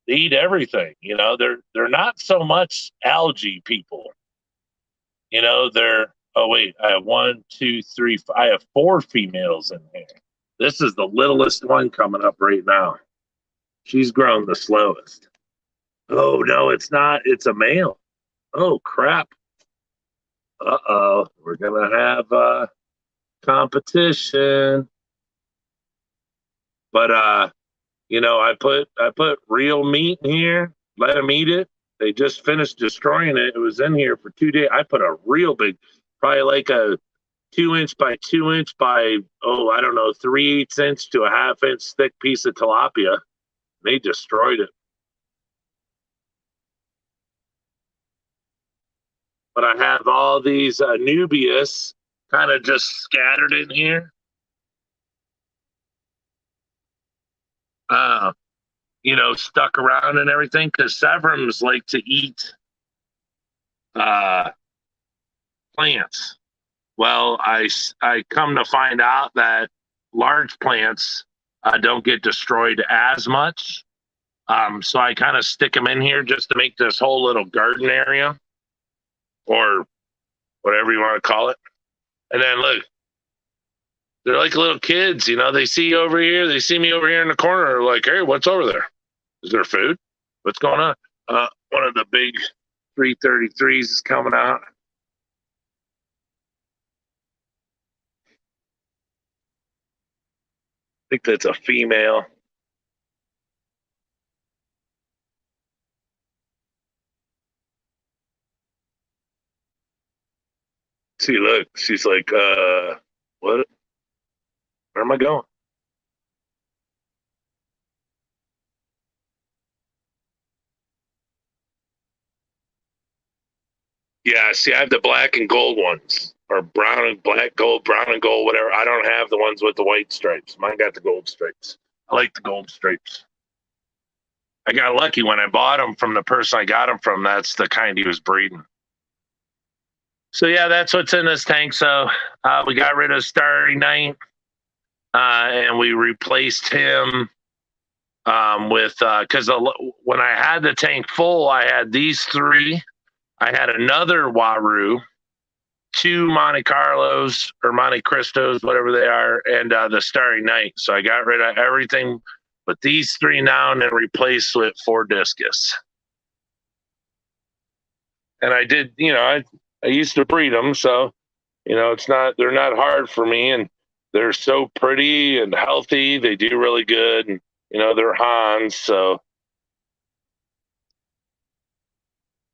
they eat everything. You know, they're not so much algae people. You know, oh wait, I have 1, 2, 3, I have 4 females in here. This is the littlest one coming up right now. She's grown the slowest. Oh no, it's not. It's a male. Oh crap. Uh-oh. We're gonna have competition. But you know, I put real meat in here, let them eat it. They just finished destroying it. It was in here for 2 days. I put a real big, probably like a 2-inch by 2-inch by, I don't know, 3/8 inch to a 1/2 inch thick piece of tilapia. They destroyed it. But I have all these Nubius kind of just scattered in here. You know, stuck around and everything, because Severums like to eat plants. Well, I come to find out that large plants don't get destroyed as much. So I kind of stick them in here just to make this whole little garden area, or whatever you want to call it. And then look, they're like little kids, you know, they see me over here in the corner, they're like, hey, what's over there? Is there food? What's going on? One of the big 333s is coming out. think that's a female. See, look, she's like, what? Where am I going? Yeah, see, I have the black and gold ones, or brown and black, gold, brown and gold, whatever. I don't have the ones with the white stripes. Mine got the gold stripes. I like the gold stripes. I got lucky when I bought them from the person I got them from. That's the kind he was breeding. So yeah, that's what's in this tank. So we got rid of Starry Night, and we replaced him with because when I had the tank full, I had these three. I had another Waru, two Monte Carlos or Monte Cristos, whatever they are, and the Starry Night. So I got rid of everything but these three now and then replaced with 4 Discus. And I did, I used to breed them, so they're not hard for me, and they're so pretty and healthy. They do really good, and they're Hans, so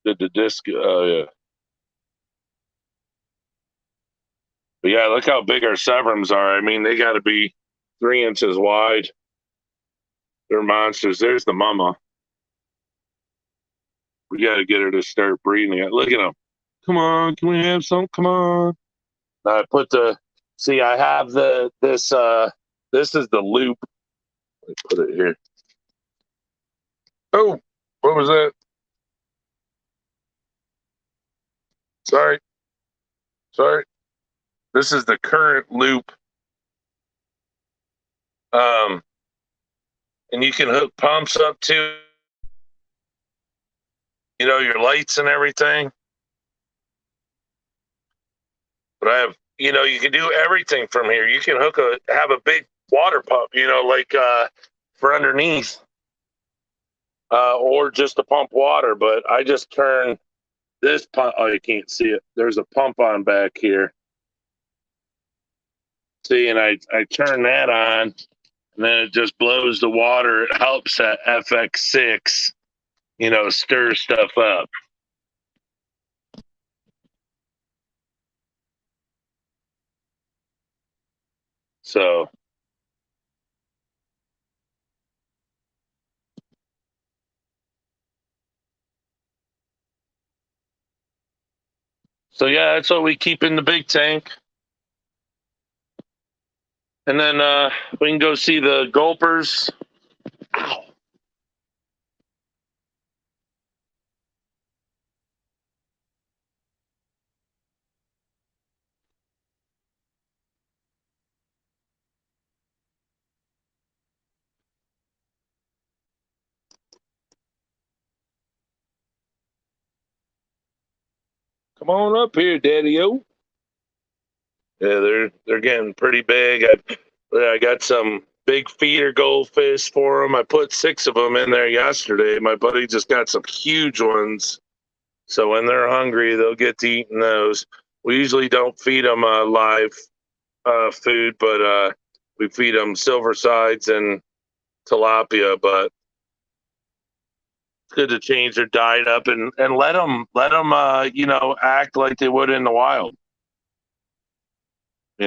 the disc. Oh yeah, but yeah, look how big our Severums are. I mean, they got to be 3 inches wide. They're monsters. There's the mama. We got to get her to start breeding. Look at them. Come on, can we have some? Come on. I put I have this is the loop. Let me put it here. Oh, what was that? Sorry. This is the current loop. And you can hook pumps up to, your lights and everything. But I have, you can do everything from here. You can have a big water pump, like for underneath, or just to pump water. But I just turn this pump. Oh, you can't see it. There's a pump on back here. See, and I turn that on, and then it just blows the water. It helps that FX3, stir stuff up. So yeah, that's what we keep in the big tank. And then we can go see the gulpers. Ow. Come on up here, Daddy-O. Yeah, they're getting pretty big. I got some big feeder goldfish for them. I put 6 of them in there yesterday. My buddy just got some huge ones. So when they're hungry, they'll get to eating those. We usually don't feed them live food, but we feed them silver sides and tilapia. But it's good to change their diet up and let them act like they would in the wild. I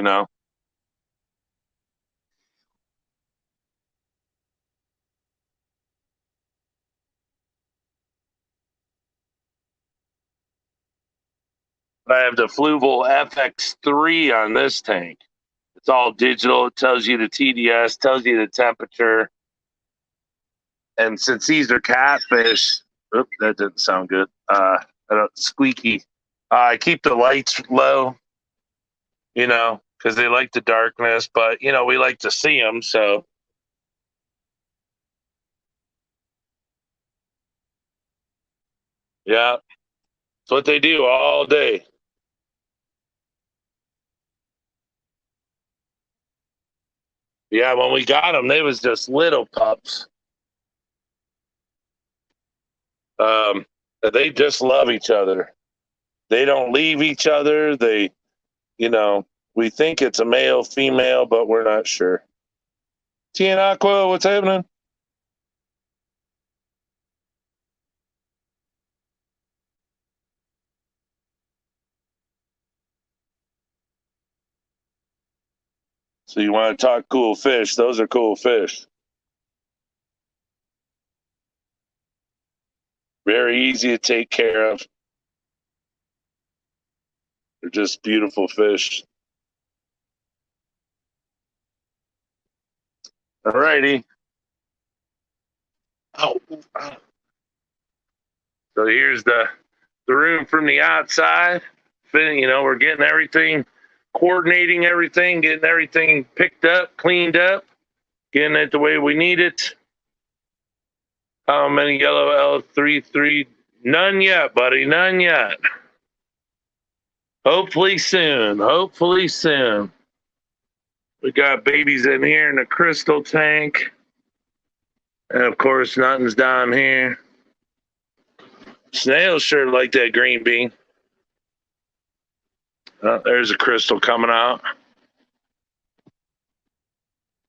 have the Fluval Fx3 on this tank. It's all digital. It tells you the TDS, tells you the temperature. And since these are catfish, that didn't sound good. Squeaky. I keep the lights low, because they like the darkness, but we like to see them. So yeah, it's what they do all day. Yeah, when we got them, they was just little pups. They just love each other. They don't leave each other. We think it's a male, female, but we're not sure. Tien Aqua, what's happening? So you want to talk cool fish? Those are cool fish. Very easy to take care of. They're just beautiful fish. All righty. Oh, oh. So here's the room from the outside. We're getting everything, coordinating everything, getting everything picked up, cleaned up, getting it the way we need it. How many yellow L33? None yet, buddy. None yet. Hopefully soon. Hopefully soon. We got babies in here in the crystal tank. And of course, nothing's down here. Snails sure like that green bean. There's a crystal coming out.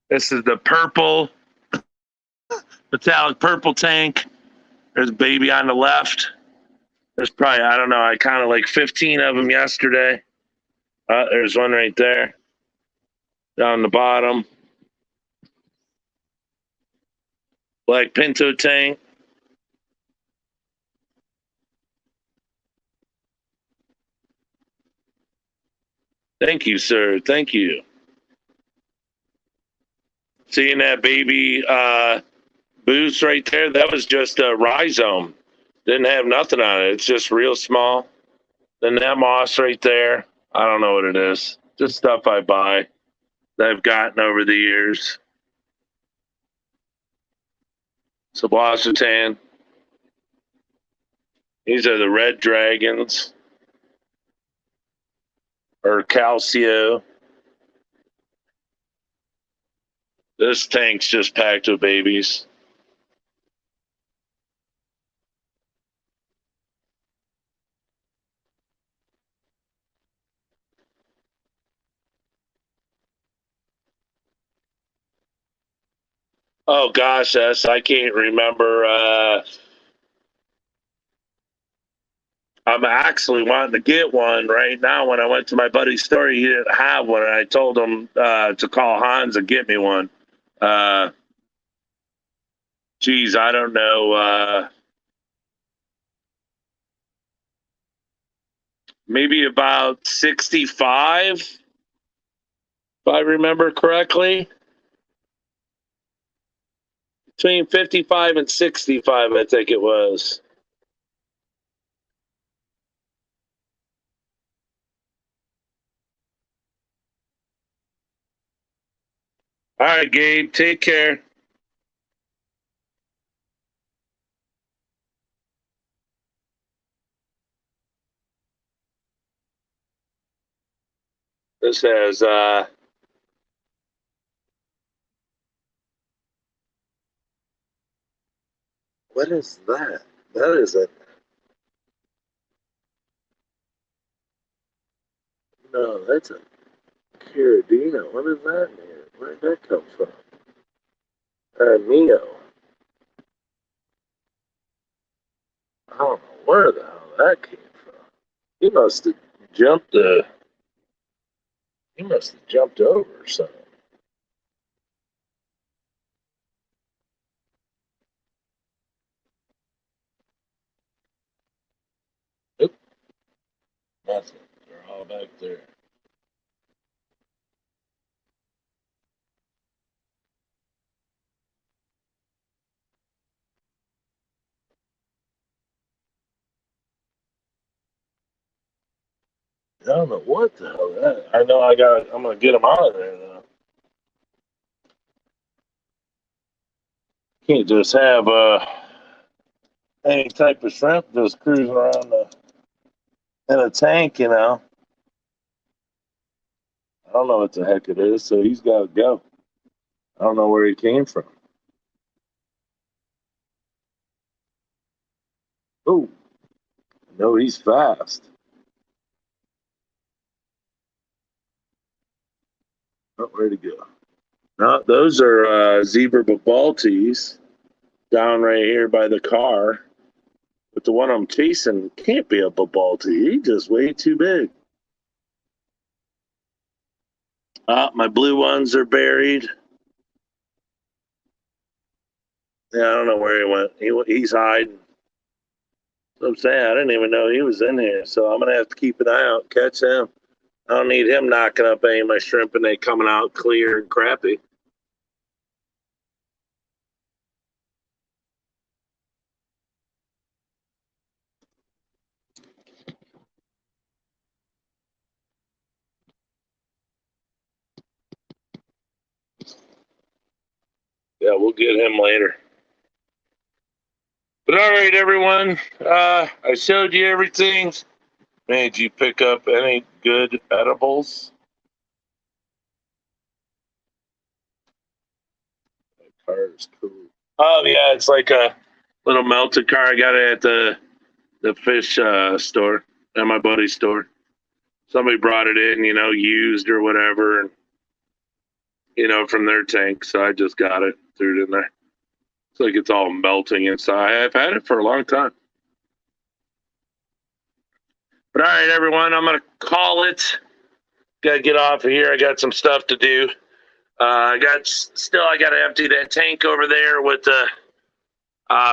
This is the purple, metallic purple tank. There's a baby on the left. There's probably, I don't know, I counted like 15 of them yesterday. There's one right there. Down the bottom. Black pinto tank. Thank you, sir. Thank you. Seeing that baby boost right there, that was just a rhizome. Didn't have nothing on it. It's just real small. Then that moss right there, I don't know what it is. Just stuff I buy that I've gotten over the years. Sablasatan. These are the red dragons. Or Calcio. This tank's just packed with babies. Oh gosh, I can't remember. I'm actually wanting to get one right now. When I went to my buddy's store, he didn't have one, and I told him to call Hans and get me one. Geez, I don't know. Maybe about 65, if I remember correctly. Between 55 and 65, I think it was. All right, Gabe, take care. This has what is that? That is a no, that's a Caradina. What is that mean? Where did that come from? Neo. I don't know where the hell that came from. He must have jumped. He must have jumped over or something. Oop, nothing. They're all back there. I don't know what the hell that. I know I'm gonna get them out of there though. Can't just have any type of shrimp just cruising around in a tank, you know. I don't know what the heck it is, so he's got to go. I don't know where he came from. Oh, no, he's fast. Oh, where'd he go? No, those are zebra babaltis down right here by the car. But the one I'm chasing can't be a babalti. He's just way too big. My blue ones are buried. Yeah, I don't know where he went. He's hiding. So I'm saying I didn't even know he was in here. So I'm gonna have to keep an eye out, catch him. I don't need him knocking up any of my shrimp and they coming out clear and crappy. Yeah, we'll get him later. But all right, everyone. I showed you everything. Man, did you pick up any good edibles? That car is cool. Oh yeah, it's like a little melted car. I got it at the fish store, at my buddy's store. Somebody brought it in, used or whatever, and from their tank. So I just got it, threw it in there. It's like it's all melting inside. I've had it for a long time. But all right, everyone, I'm gonna call it. Gotta get off of here. I got some stuff to do. I got to empty that tank over there with the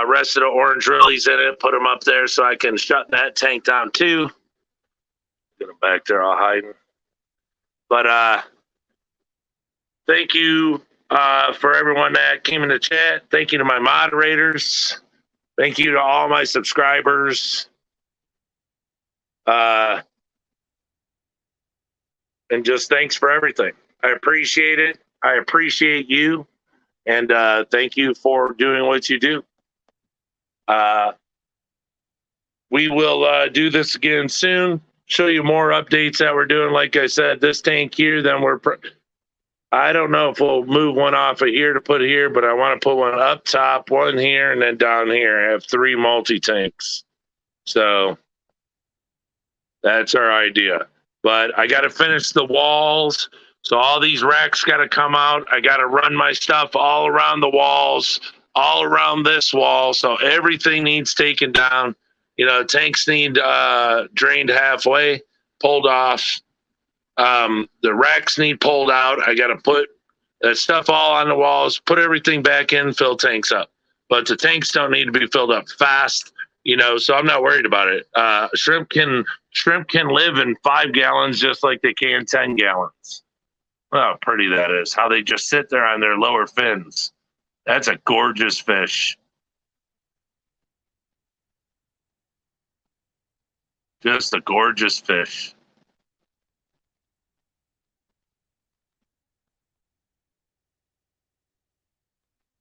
rest of the orange lilies in it. Put them up there so I can shut that tank down too. Get them back there all hiding. But thank you for everyone that came in the chat. Thank you to my moderators. Thank you to all my subscribers. And just thanks for everything. I appreciate it. I appreciate you. And thank you for doing what you do. We will do this again soon. Show you more updates that we're doing. Like I said, this tank here, then I don't know if we'll move one off of here to put here, but I want to put one up top, one here, and then down here. I have 3 multi-tanks. So that's our idea. But I got to finish the walls. So all these racks got to come out. I got to run my stuff all around the walls, all around this wall. So everything needs taken down. Tanks need drained halfway, pulled off. The racks need pulled out. I got to put that stuff all on the walls, put everything back in, fill tanks up. But the tanks don't need to be filled up fast, so I'm not worried about it. Shrimp can live in 5 gallons just like they can 10 gallons. Oh, how pretty that is. How they just sit there on their lower fins. That's a gorgeous fish. Just a gorgeous fish.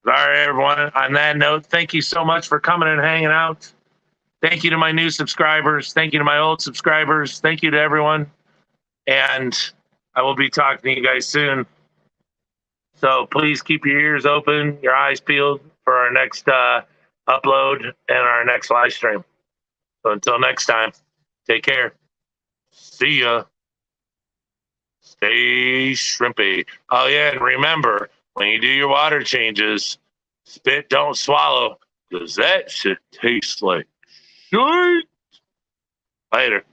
All right, everyone. On that note, thank you so much for coming and hanging out. Thank you to my new subscribers. Thank you to my old subscribers. Thank you to everyone. And I will be talking to you guys soon. So please keep your ears open, your eyes peeled for our next upload and our next live stream. So until next time, take care. See ya. Stay shrimpy. Oh, yeah, and remember, when you do your water changes, spit don't swallow, because that shit tastes like shit. Later.